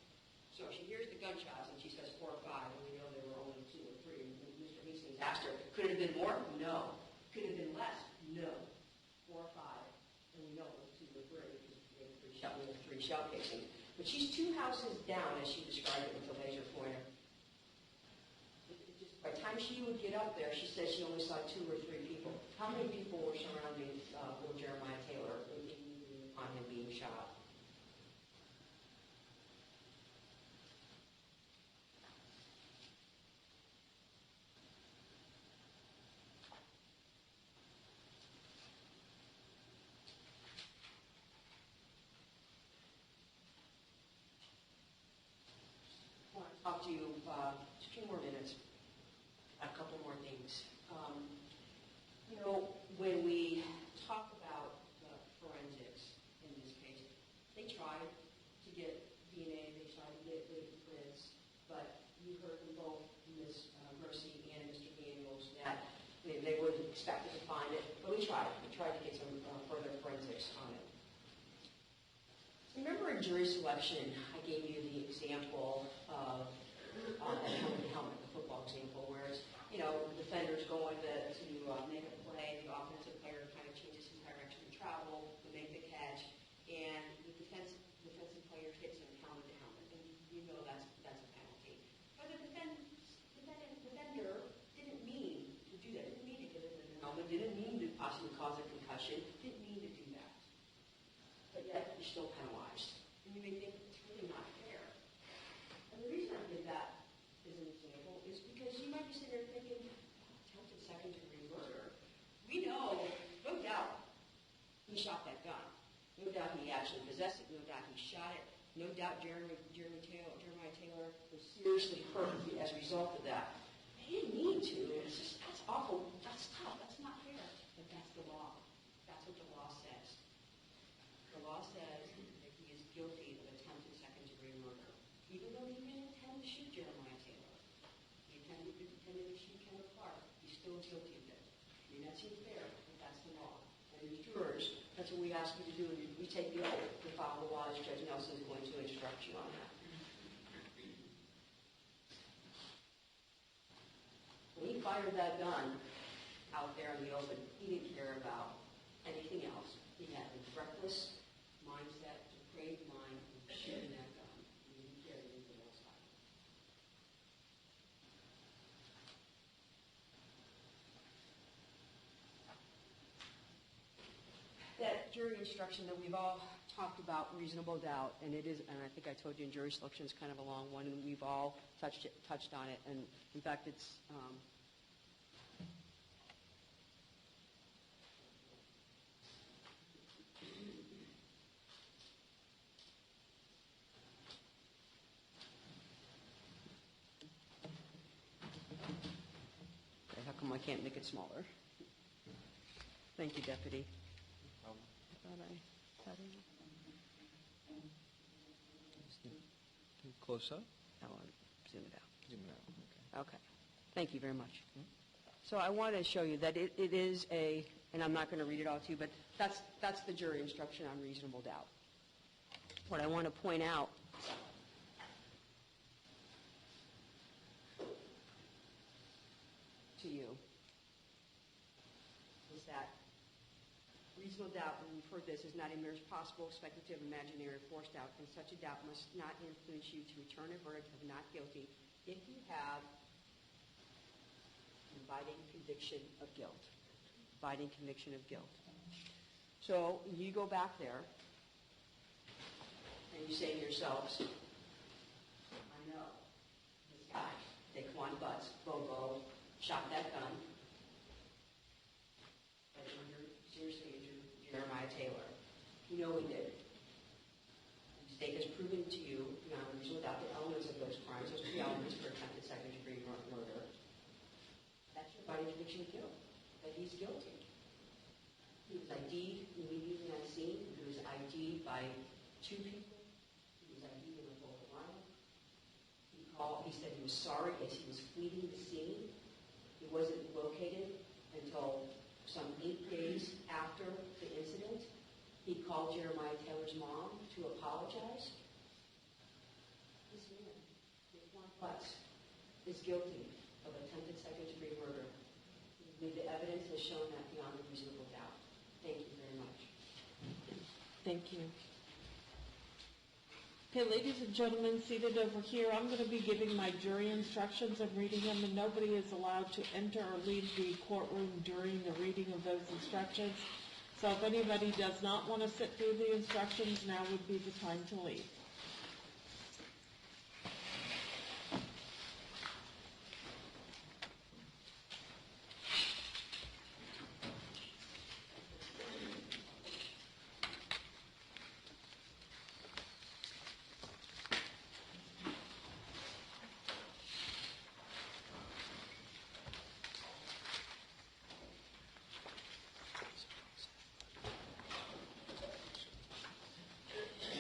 So she hears the gunshots, and she says 4 or 5, and we know there were only 2 or 3. And Mr. Hastings asked her, could it have been more? No. Could it have been less? No. 4 or 5. And we know it was 2 or 3, because we had 3 shell casings. But she's 2 houses down, as she described it with the laser pointer. By the time she would get up there, she said she only saw 2 or 3 people. How many people were surrounding little Jeremiah Taylor upon him being shot? I want to talk to you just 2 more minutes. A couple more things. When we talk about forensics in this case, they tried to get DNA, they tried to get fingerprints, but you heard from both Ms. Mercy and Mr. Daniels that they wouldn't expect to find it, but we tried. We tried to get some further forensics on it. Remember in jury selection, I gave you the example of helmet, the football example, where it's, the defender's going to make a play, the offensive player kind of changes his direction of travel to make the catch, and the defensive player hits him helmet to helmet, and you know that's a penalty. But the defender didn't mean to do that, didn't mean to hit him in the helmet, didn't mean to possibly cause a concussion, didn't mean to do that. But yet, you're still penalized. And you may think, it's really not fair. And the reason I did that as an example is because you might be sitting there thinking, attempted second-degree murder. We know, no doubt, he shot that gun. No doubt he actually possessed it. No doubt he shot it. No doubt Jeremiah Taylor was seriously hurt as a result of that. He didn't mean to. It's just, that's awful. That's tough. That's not fair. But that's the law. That's what the law says. The law says that he is guilty of attempted second-degree murder, even though he didn't intend to shoot Jeremiah Taylor. He intended to shoot Kendall Clark. He's still guilty of it. I mean, that seems fair, but that's the law. And as jurors, that's what we ask you to do. We take the oath to follow the law, as Judge Nelson is going to instruct you on that. When he fired that gun out there in the open, he didn't care about anything else. He had a reckless mindset, depraved mind, of shooting that gun. He didn't care anything else about it. That jury instruction that we've all talked about, reasonable doubt, and it is, and I think I told you in jury selection is kind of a long one, and we've all touched on it, and in fact it's how come I can't make it smaller? Thank you, Deputy. I thought I had it. Close up? I want to zoom it out. Zoom it out. Okay. Thank you very much. So I want to show you that it is a, and I'm not going to read it all to you, but that's the jury instruction on reasonable doubt. What I want to point out to you is that reasonable doubt, and we've heard this, is not a mere possible, speculative, imaginary, forced doubt, and such a doubt must not influence you to return a verdict of not guilty if you have abiding conviction of guilt. Abiding conviction of guilt. So you go back there, and you say to yourselves, I know this guy, Daquan Butts, Bobo, shot that gun, but seriously injured Jeremiah Taylor. You know he did. The state has proven to you, beyond reasonable doubt, the elements of those crimes, those 3 elements for attempted second-degree murder. That's your abiding conviction of guilt, that he's guilty. He was ID'd immediately on ID'd by two people. He was ID'd in a local lineup. He said he was sorry as he was fleeing the scene. He wasn't located until some 8 days after the incident. He called Jeremiah Taylor's mom to apologize. This man, Daquan Butts, is guilty of attempted second-degree murder. The evidence has shown that beyond a reasonable doubt. Thank you very much. Thank you. Okay, ladies and gentlemen, seated over here, I'm going to be giving my jury instructions and reading them, and nobody is allowed to enter or leave the courtroom during the reading of those instructions. So if anybody does not want to sit through the instructions, now would be the time to leave.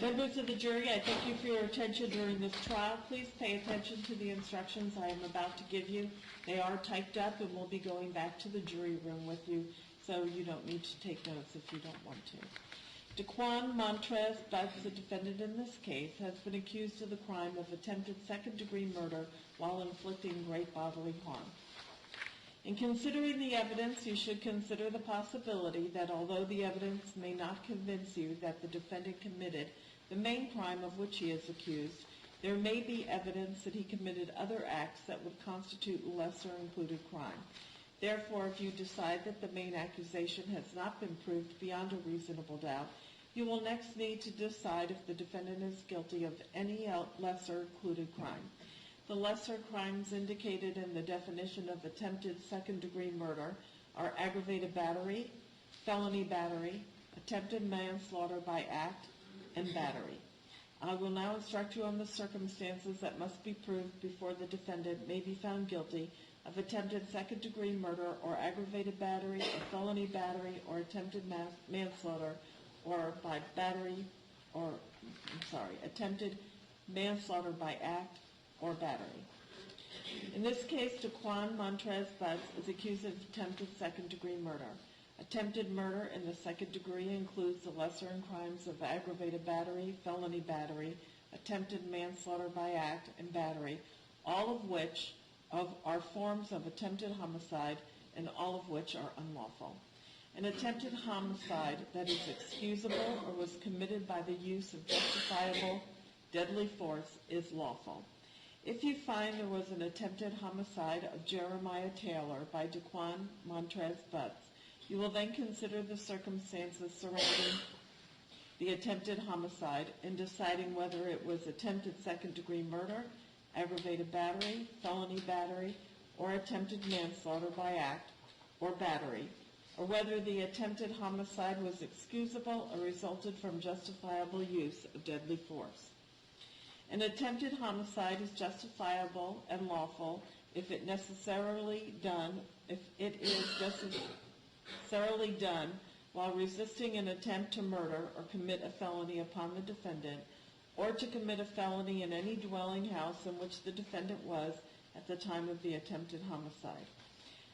Members of the jury, I thank you for your attention during this trial. Please pay attention to the instructions I am about to give you. They are typed up and will be going back to the jury room with you, so you don't need to take notes if you don't want to. Daquan Butts, the defendant in this case, has been accused of the crime of attempted second-degree murder while inflicting great bodily harm. In considering the evidence, you should consider the possibility that although the evidence may not convince you that the defendant committed the main crime of which he is accused, there may be evidence that he committed other acts that would constitute lesser included crime. Therefore, if you decide that the main accusation has not been proved beyond a reasonable doubt, you will next need to decide if the defendant is guilty of any lesser included crime. The lesser crimes indicated in the definition of attempted second-degree murder are aggravated battery, felony battery, attempted manslaughter by act, and battery. I will now instruct you on the circumstances that must be proved before the defendant may be found guilty of attempted second-degree murder or aggravated battery or felony battery or attempted manslaughter or by battery or, attempted manslaughter by act or battery. In this case, Daquan Butts is accused of attempted second-degree murder. Attempted murder in the second degree includes the lesser crimes of aggravated battery, felony battery, attempted manslaughter by act, and battery, all of which are forms of attempted homicide and all of which are unlawful. An attempted homicide that is excusable or was committed by the use of justifiable deadly force is lawful. If you find there was an attempted homicide of Jeremiah Taylor by Daquan Butts, you will then consider the circumstances surrounding the attempted homicide in deciding whether it was attempted second-degree murder, aggravated battery, felony battery, or attempted manslaughter by act or battery, or whether the attempted homicide was excusable or resulted from justifiable use of deadly force. An attempted homicide is justifiable and lawful if it is necessarily done while resisting an attempt to murder or commit a felony upon the defendant, or to commit a felony in any dwelling house in which the defendant was at the time of the attempted homicide.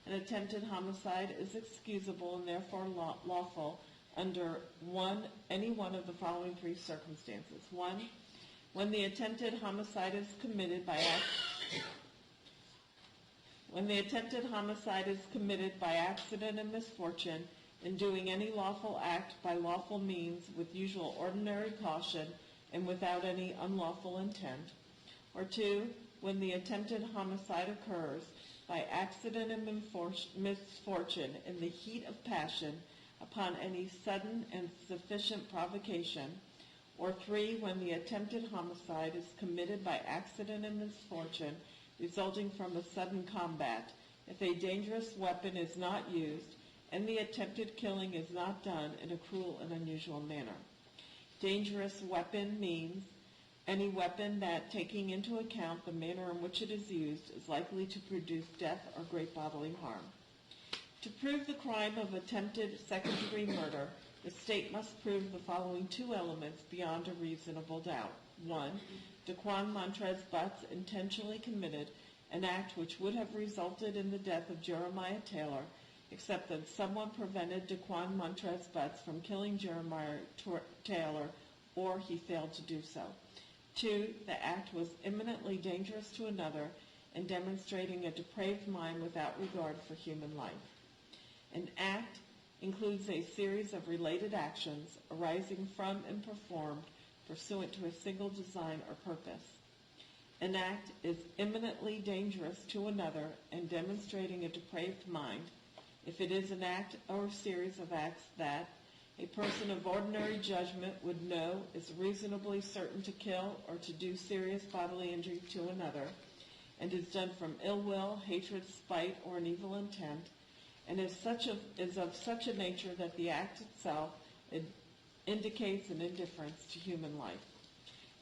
An attempted homicide is excusable and therefore lawful under any one of the following three circumstances. 1, when the attempted homicide is committed by accident and misfortune, in doing any lawful act by lawful means with usual ordinary caution and without any unlawful intent. Or 2, when the attempted homicide occurs by accident and misfortune in the heat of passion upon any sudden and sufficient provocation. Or 3, when the attempted homicide is committed by accident and misfortune resulting from a sudden combat, if a dangerous weapon is not used and the attempted killing is not done in a cruel and unusual manner. Dangerous weapon means any weapon that, taking into account the manner in which it is used, is likely to produce death or great bodily harm. To prove the crime of attempted second-degree murder, The state must prove the following two elements beyond a reasonable doubt. 1. Daquan Butts intentionally committed an act which would have resulted in the death of Jeremiah Taylor, except that someone prevented Daquan Butts from killing Jeremiah Taylor, or he failed to do so. 2. The act was imminently dangerous to another and demonstrating a depraved mind without regard for human life. An act includes a series of related actions arising from and performed pursuant to a single design or purpose. An act is imminently dangerous to another and demonstrating a depraved mind if it is an act or a series of acts that a person of ordinary judgment would know is reasonably certain to kill or to do serious bodily injury to another, and is done from ill will, hatred, spite, or an evil intent, and is of such a nature that the act itself indicates an indifference to human life.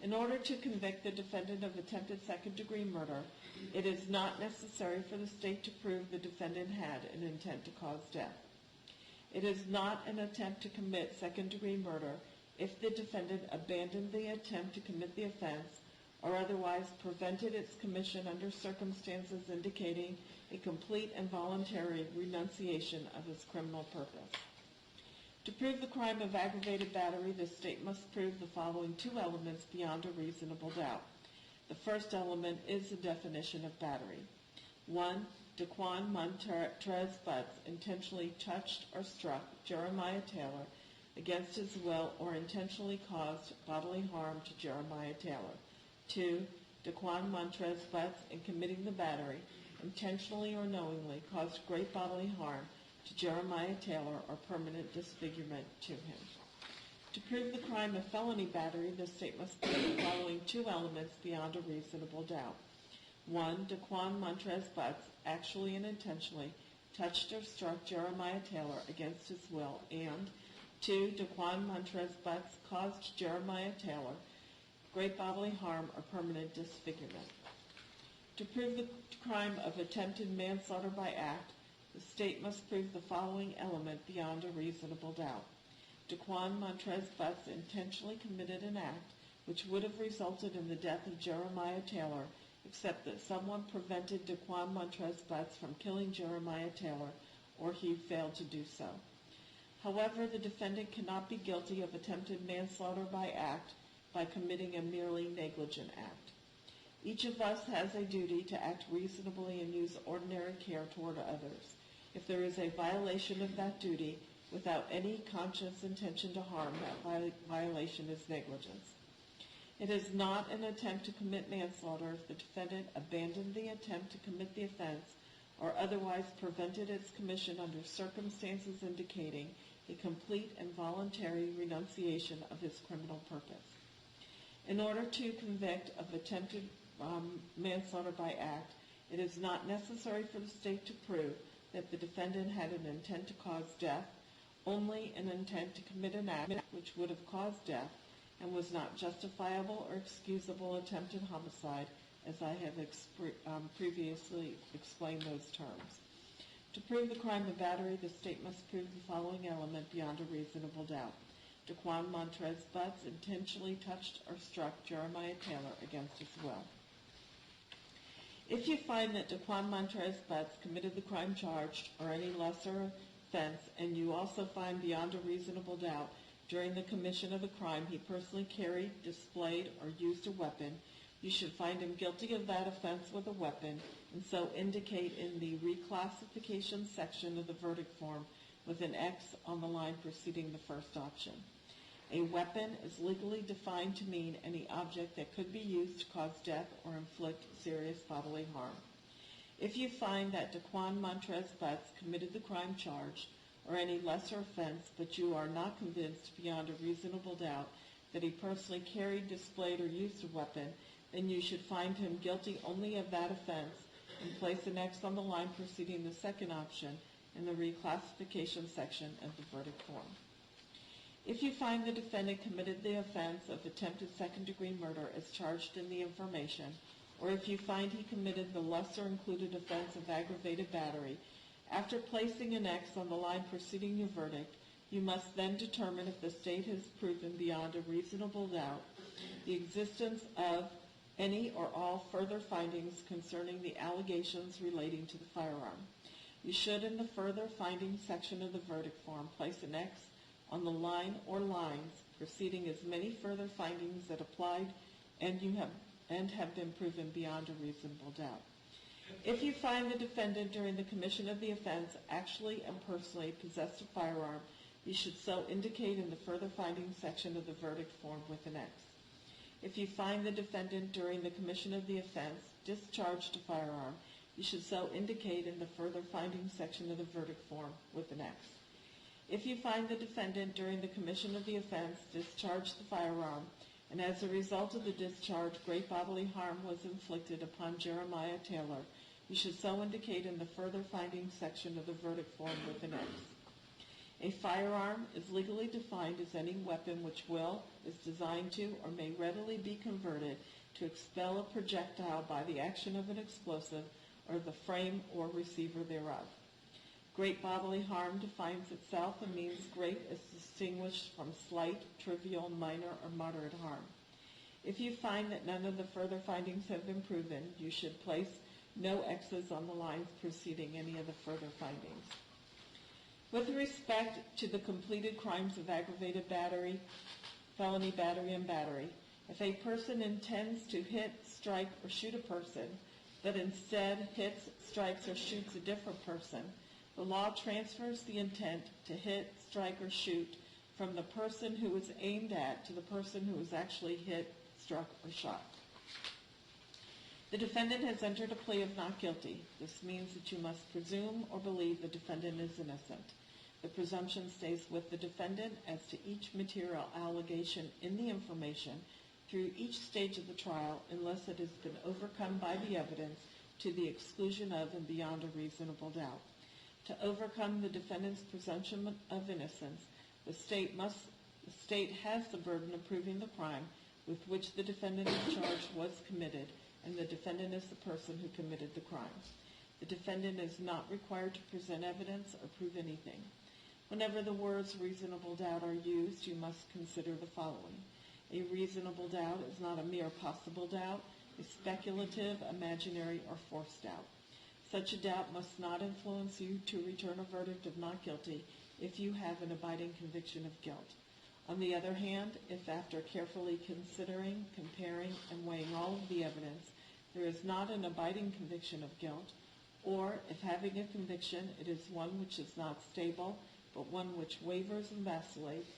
In order to convict the defendant of attempted second-degree murder, it is not necessary for the state to prove the defendant had an intent to cause death. It is not an attempt to commit second-degree murder if the defendant abandoned the attempt to commit the offense or otherwise prevented its commission under circumstances indicating a complete and voluntary renunciation of his criminal purpose. To prove the crime of aggravated battery, the state must prove the following two elements beyond a reasonable doubt. The first element is the definition of battery. 1. Daquan Butts intentionally touched or struck Jeremiah Taylor against his will or intentionally caused bodily harm to Jeremiah Taylor. 2. Daquan Butts, in committing the battery, intentionally or knowingly caused great bodily harm to Jeremiah Taylor or permanent disfigurement to him. To prove the crime of felony battery, the state must prove the following two elements beyond a reasonable doubt. 1. Daquan Butts actually and intentionally touched or struck Jeremiah Taylor against his will, and 2. Daquan Butts caused Jeremiah Taylor great bodily harm or permanent disfigurement. To prove the crime of attempted manslaughter by act, the state must prove the following element beyond a reasonable doubt. Daquan Butts intentionally committed an act which would have resulted in the death of Jeremiah Taylor, except that someone prevented Daquan Butts from killing Jeremiah Taylor, or he failed to do so. However, the defendant cannot be guilty of attempted manslaughter by act by committing a merely negligent act. Each of us has a duty to act reasonably and use ordinary care toward others. If there is a violation of that duty without any conscious intention to harm, that violation is negligence. It is not an attempt to commit manslaughter if the defendant abandoned the attempt to commit the offense or otherwise prevented its commission under circumstances indicating a complete and voluntary renunciation of his criminal purpose. In order to convict of attempted manslaughter by act, it is not necessary for the state to prove that the defendant had an intent to cause death, only an intent to commit an act which would have caused death and was not justifiable or excusable attempted homicide, as I have previously explained those terms. To prove the crime of battery, the state must prove the following element beyond a reasonable doubt. Daquan Butts intentionally touched or struck Jeremiah Taylor against his will. If you find that Daquan Butts committed the crime charged or any lesser offense, and you also find beyond a reasonable doubt during the commission of the crime he personally carried, displayed, or used a weapon, you should find him guilty of that offense with a weapon, and so indicate in the reclassification section of the verdict form with an X on the line preceding the first option. A weapon is legally defined to mean any object that could be used to cause death or inflict serious bodily harm. If you find that Daquan Butts committed the crime charged or any lesser offense, but you are not convinced beyond a reasonable doubt that he personally carried, displayed, or used a weapon, then you should find him guilty only of that offense and place an X on the line preceding the second option in the reclassification section of the verdict form. If you find the defendant committed the offense of attempted second-degree murder as charged in the information, or if you find he committed the lesser included offense of aggravated battery, after placing an X on the line preceding your verdict, You must then determine if the state has proven beyond a reasonable doubt the existence of any or all further findings concerning the allegations relating to the firearm. You should, in the further findings section of the verdict form, place an X on the line or lines preceding as many further findings that applied and have been proven beyond a reasonable doubt. If you find the defendant during the commission of the offense actually and personally possessed a firearm, you should so indicate in the further findings section of the verdict form with an X. If you find the defendant during the commission of the offense discharged a firearm, you should so indicate in the further findings section of the verdict form with an X. If you find the defendant during the commission of the offense discharged the firearm, and as a result of the discharge, great bodily harm was inflicted upon Jeremiah Taylor, you should so indicate in the further findings section of the verdict form with an X. A firearm is legally defined as any weapon which is designed to, or may readily be converted to expel a projectile by the action of an explosive or the frame or receiver thereof. Great bodily harm defines itself and means great as distinguished from slight, trivial, minor, or moderate harm. If you find that none of the further findings have been proven, you should place no X's on the lines preceding any of the further findings. With respect to the completed crimes of aggravated battery, felony battery, and battery, if a person intends to hit, strike, or shoot a person, but instead hits, strikes, or shoots a different person, the law transfers the intent to hit, strike, or shoot from the person who is aimed at to the person who is actually hit, struck, or shot. The defendant has entered a plea of not guilty. This means that you must presume or believe the defendant is innocent. The presumption stays with the defendant as to each material allegation in the information through each stage of the trial unless it has been overcome by the evidence to the exclusion of and beyond a reasonable doubt. To overcome the defendant's presumption of innocence, the state has the burden of proving the crime with which the defendant is charged was committed, and the defendant is the person who committed the crime. The defendant is not required to present evidence or prove anything. Whenever the words reasonable doubt are used, you must consider the following. A reasonable doubt is not a mere possible doubt, a speculative, imaginary, or forced doubt. Such a doubt must not influence you to return a verdict of not guilty if you have an abiding conviction of guilt. On the other hand, if after carefully considering, comparing, and weighing all of the evidence, there is not an abiding conviction of guilt, or if having a conviction it is one which is not stable, but one which wavers and vacillates,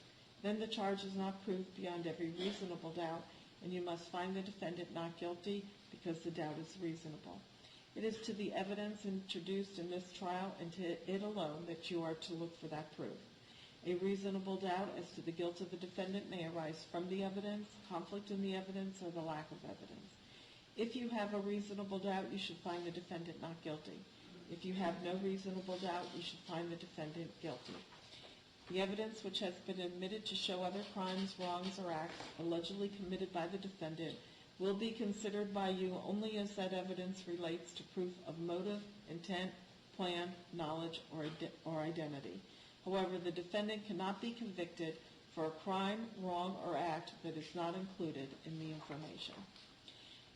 then the charge is not proved beyond every reasonable doubt, and you must find the defendant not guilty because the doubt is reasonable. It is to the evidence introduced in this trial and to it alone that you are to look for that proof. A reasonable doubt as to the guilt of the defendant may arise from the evidence, conflict in the evidence, or the lack of evidence. If you have a reasonable doubt, you should find the defendant not guilty. If you have no reasonable doubt, you should find the defendant guilty. The evidence which has been admitted to show other crimes, wrongs, or acts allegedly committed by the defendant will be considered by you only as that evidence relates to proof of motive, intent, plan, knowledge, or identity. However, the defendant cannot be convicted for a crime, wrong, or act that is not included in the information.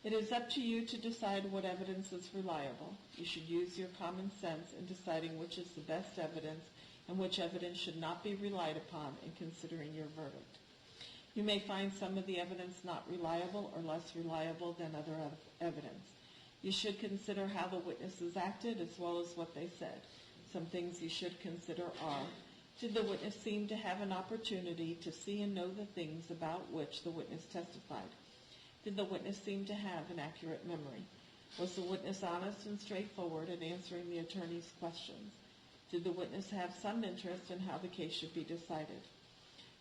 It is up to you to decide what evidence is reliable. You should use your common sense in deciding which is the best evidence and which evidence should not be relied upon in considering your verdict. You may find some of the evidence not reliable or less reliable than other evidence. You should consider how the witnesses acted as well as what they said. Some things you should consider are, did the witness seem to have an opportunity to see and know the things about which the witness testified? Did the witness seem to have an accurate memory? Was the witness honest and straightforward in answering the attorney's questions? Did the witness have some interest in how the case should be decided?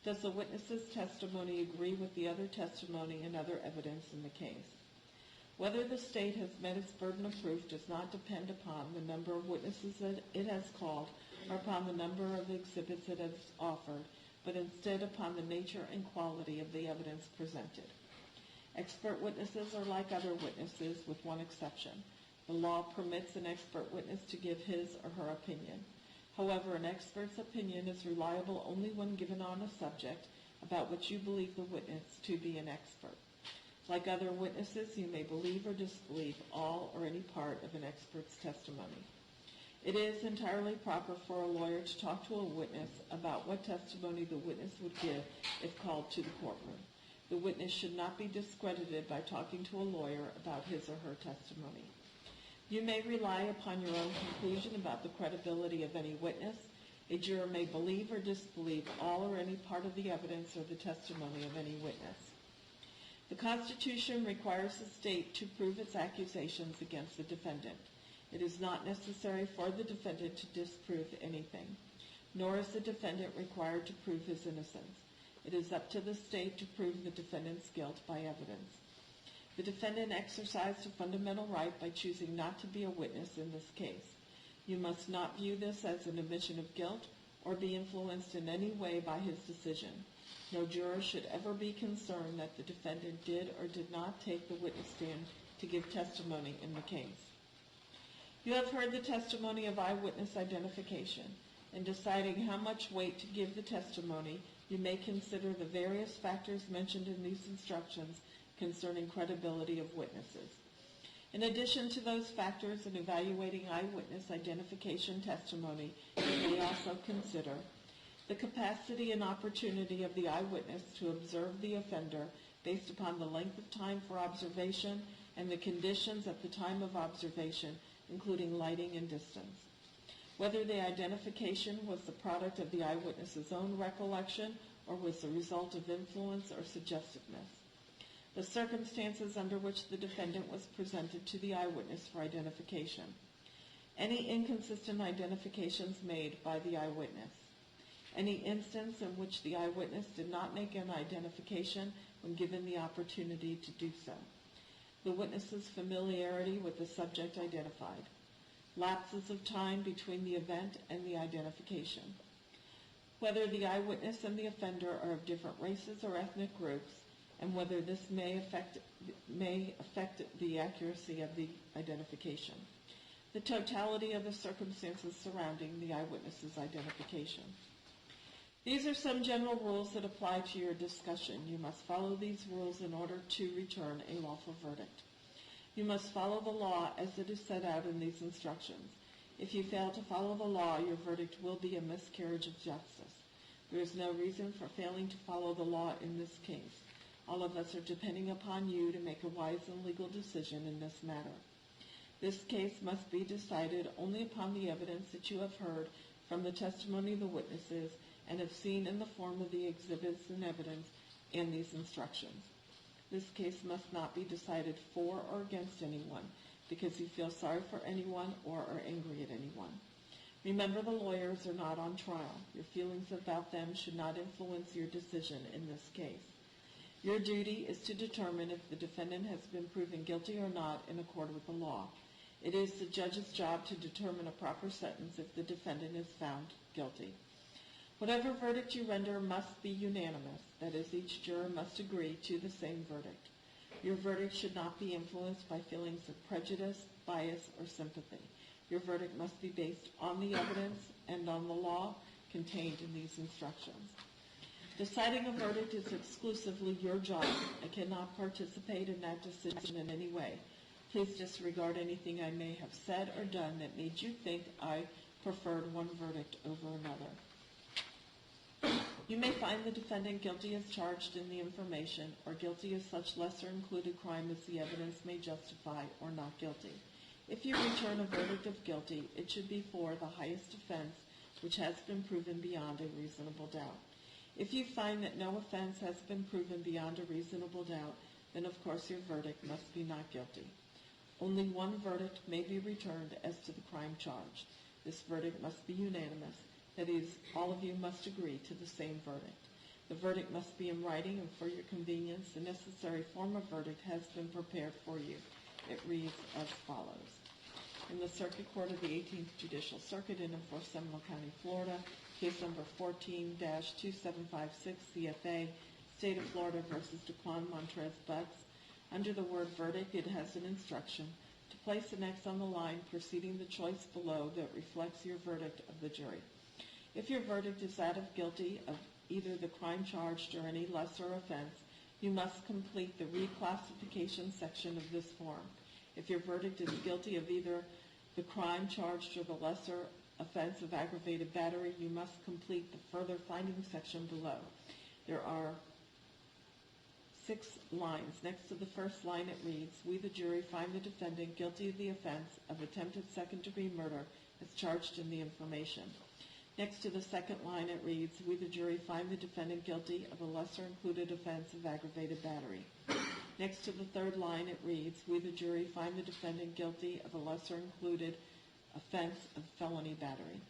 Does the witness's testimony agree with the other testimony and other evidence in the case? Whether the state has met its burden of proof does not depend upon the number of witnesses that it has called or upon the number of exhibits it has offered, but instead upon the nature and quality of the evidence presented. Expert witnesses are like other witnesses, with one exception. The law permits an expert witness to give his or her opinion. However, an expert's opinion is reliable only when given on a subject about which you believe the witness to be an expert. Like other witnesses, you may believe or disbelieve all or any part of an expert's testimony. It is entirely proper for a lawyer to talk to a witness about what testimony the witness would give if called to the courtroom. The witness should not be discredited by talking to a lawyer about his or her testimony. You may rely upon your own conclusion about the credibility of any witness. A juror may believe or disbelieve all or any part of the evidence or the testimony of any witness. The Constitution requires the state to prove its accusations against the defendant. It is not necessary for the defendant to disprove anything, nor is the defendant required to prove his innocence. It is up to the state to prove the defendant's guilt by evidence. The defendant exercised a fundamental right by choosing not to be a witness in this case. You must not view this as an admission of guilt or be influenced in any way by his decision. No juror should ever be concerned that the defendant did or did not take the witness stand to give testimony in the case. You have heard the testimony of eyewitness identification. In deciding how much weight to give the testimony, you may consider the various factors mentioned in these instructions concerning credibility of witnesses. In addition to those factors in evaluating eyewitness identification testimony, you may also consider the capacity and opportunity of the eyewitness to observe the offender based upon the length of time for observation and the conditions at the time of observation, including lighting and distance. Whether the identification was the product of the eyewitness's own recollection or was the result of influence or suggestiveness. The circumstances under which the defendant was presented to the eyewitness for identification. Any inconsistent identifications made by the eyewitness. Any instance in which the eyewitness did not make an identification when given the opportunity to do so. The witness's familiarity with the subject identified. Lapses of time between the event and the identification. Whether the eyewitness and the offender are of different races or ethnic groups, and whether this may affect the accuracy of the identification. The totality of the circumstances surrounding the eyewitness's identification. These are some general rules that apply to your discussion. You must follow these rules in order to return a lawful verdict. You must follow the law as it is set out in these instructions. If you fail to follow the law, your verdict will be a miscarriage of justice. There is no reason for failing to follow the law in this case. All of us are depending upon you to make a wise and legal decision in this matter. This case must be decided only upon the evidence that you have heard from the testimony of the witnesses and have seen in the form of the exhibits and evidence in these instructions. This case must not be decided for or against anyone because you feel sorry for anyone or are angry at anyone. Remember, the lawyers are not on trial. Your feelings about them should not influence your decision in this case. Your duty is to determine if the defendant has been proven guilty or not in accord with the law. It is the judge's job to determine a proper sentence if the defendant is found guilty. Whatever verdict you render must be unanimous. That is, each juror must agree to the same verdict. Your verdict should not be influenced by feelings of prejudice, bias, or sympathy. Your verdict must be based on the evidence and on the law contained in these instructions. Deciding a verdict is exclusively your job. I cannot participate in that decision in any way. Please disregard anything I may have said or done that made you think I preferred one verdict over another. You may find the defendant guilty as charged in the information, or guilty of such lesser included crime as the evidence may justify, or not guilty. If you return a verdict of guilty, it should be for the highest offense which has been proven beyond a reasonable doubt. If you find that no offense has been proven beyond a reasonable doubt, then of course your verdict must be not guilty. Only one verdict may be returned as to the crime charged. This verdict must be unanimous. That is, all of you must agree to the same verdict. The verdict must be in writing, and for your convenience, the necessary form of verdict has been prepared for you. It reads as follows. In the Circuit Court of the 18th Judicial Circuit in and for Seminole County, Florida, case number 14-2756, CFA, State of Florida versus Daquan Butts. Under the word verdict, it has an instruction to place an X on the line preceding the choice below that reflects your verdict of the jury. If your verdict is that of guilty of either the crime charged or any lesser offense, you must complete the reclassification section of this form. If your verdict is guilty of either the crime charged or the lesser offense of aggravated battery, you must complete the further findings section below. There are 6 lines. Next to the first line it reads, "We the jury find the defendant guilty of the offense of attempted second-degree murder as charged in the information." Next to the second line it reads, "We the jury find the defendant guilty of a lesser included offense of aggravated battery." Next to the third line it reads, "We the jury find the defendant guilty of a lesser included offense of felony battery."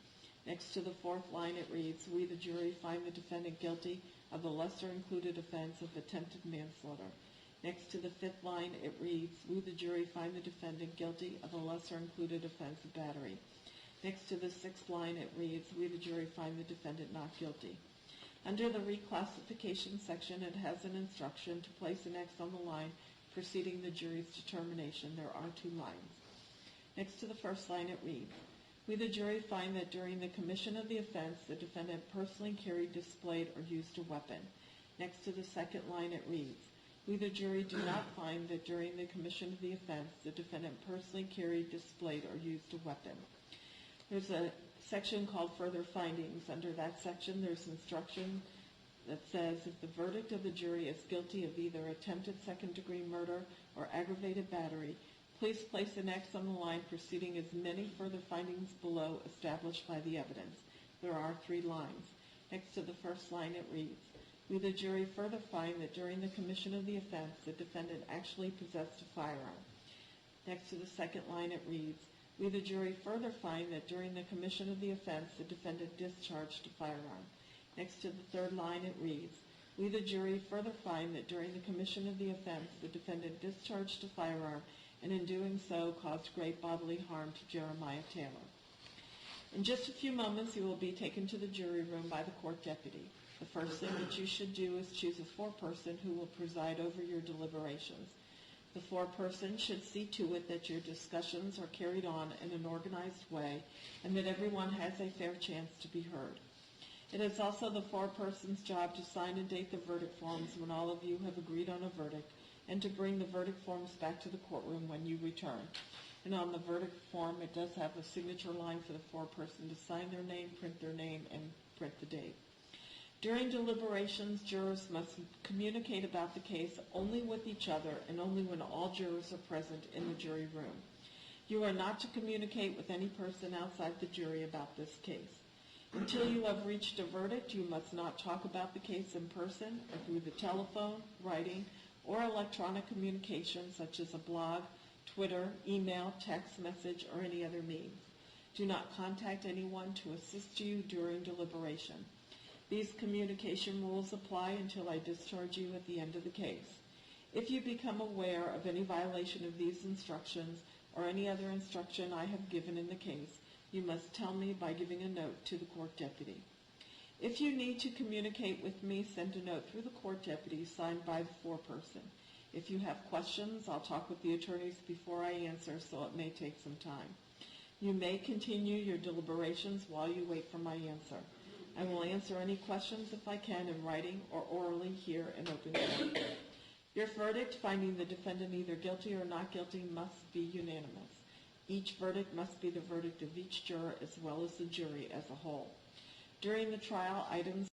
Next to the fourth line it reads, "We the jury find the defendant guilty of the lesser included offense of attempted manslaughter." Next to the fifth line it reads, "We the jury find the defendant guilty of a lesser included offense of battery." Next to the sixth line it reads, "We the jury find the defendant not guilty." Under the reclassification section it has an instruction to place an X on the line preceding the jury's determination. There are 2 lines. Next to the first line it reads, "We the jury find that during the commission of the offense the defendant personally carried, displayed, or used a weapon." Next to the second line it reads, "We the jury do not find that during the commission of the offense the defendant personally carried, displayed, or used a weapon." There's a section called Further Findings. Under that section there's instruction that says if the verdict of the jury is guilty of either attempted second-degree murder or aggravated battery, please place an X on the line preceding as many further findings below established by the evidence. There are 3 lines. Next to the first line it reads, "We the jury further find that during the commission of the offense the defendant actually possessed a firearm." Next to the second line it reads, "We the jury further find that during the commission of the offense the defendant discharged a firearm." Next to the third line it reads, "We the jury further find that during the commission of the offense the defendant discharged a firearm and in doing so caused great bodily harm to Jeremiah Taylor." In just a few moments you will be taken to the jury room by the court deputy. The first thing that you should do is choose a foreperson who will preside over your deliberations. The foreperson should see to it that your discussions are carried on in an organized way and that everyone has a fair chance to be heard. It is also the foreperson's job to sign and date the verdict forms when all of you have agreed on a verdict and to bring the verdict forms back to the courtroom when you return. And on the verdict form it does have a signature line for the foreperson to sign their name, print their name, and print the date. During deliberations, jurors must communicate about the case only with each other and only when all jurors are present in the jury room. You are not to communicate with any person outside the jury about this case. Until you have reached a verdict, you must not talk about the case in person or through the telephone, writing, or electronic communication such as a blog, Twitter, email, text message, or any other means. Do not contact anyone to assist you during deliberation. These communication rules apply until I discharge you at the end of the case. If you become aware of any violation of these instructions or any other instruction I have given in the case, you must tell me by giving a note to the court deputy. If you need to communicate with me, send a note through the court deputy signed by the foreperson. If you have questions, I'll talk with the attorneys before I answer, so it may take some time. You may continue your deliberations while you wait for my answer. I will answer any questions if I can in writing or orally here in open court. Your verdict finding the defendant either guilty or not guilty must be unanimous. Each verdict must be the verdict of each juror as well as the jury as a whole. During the trial, items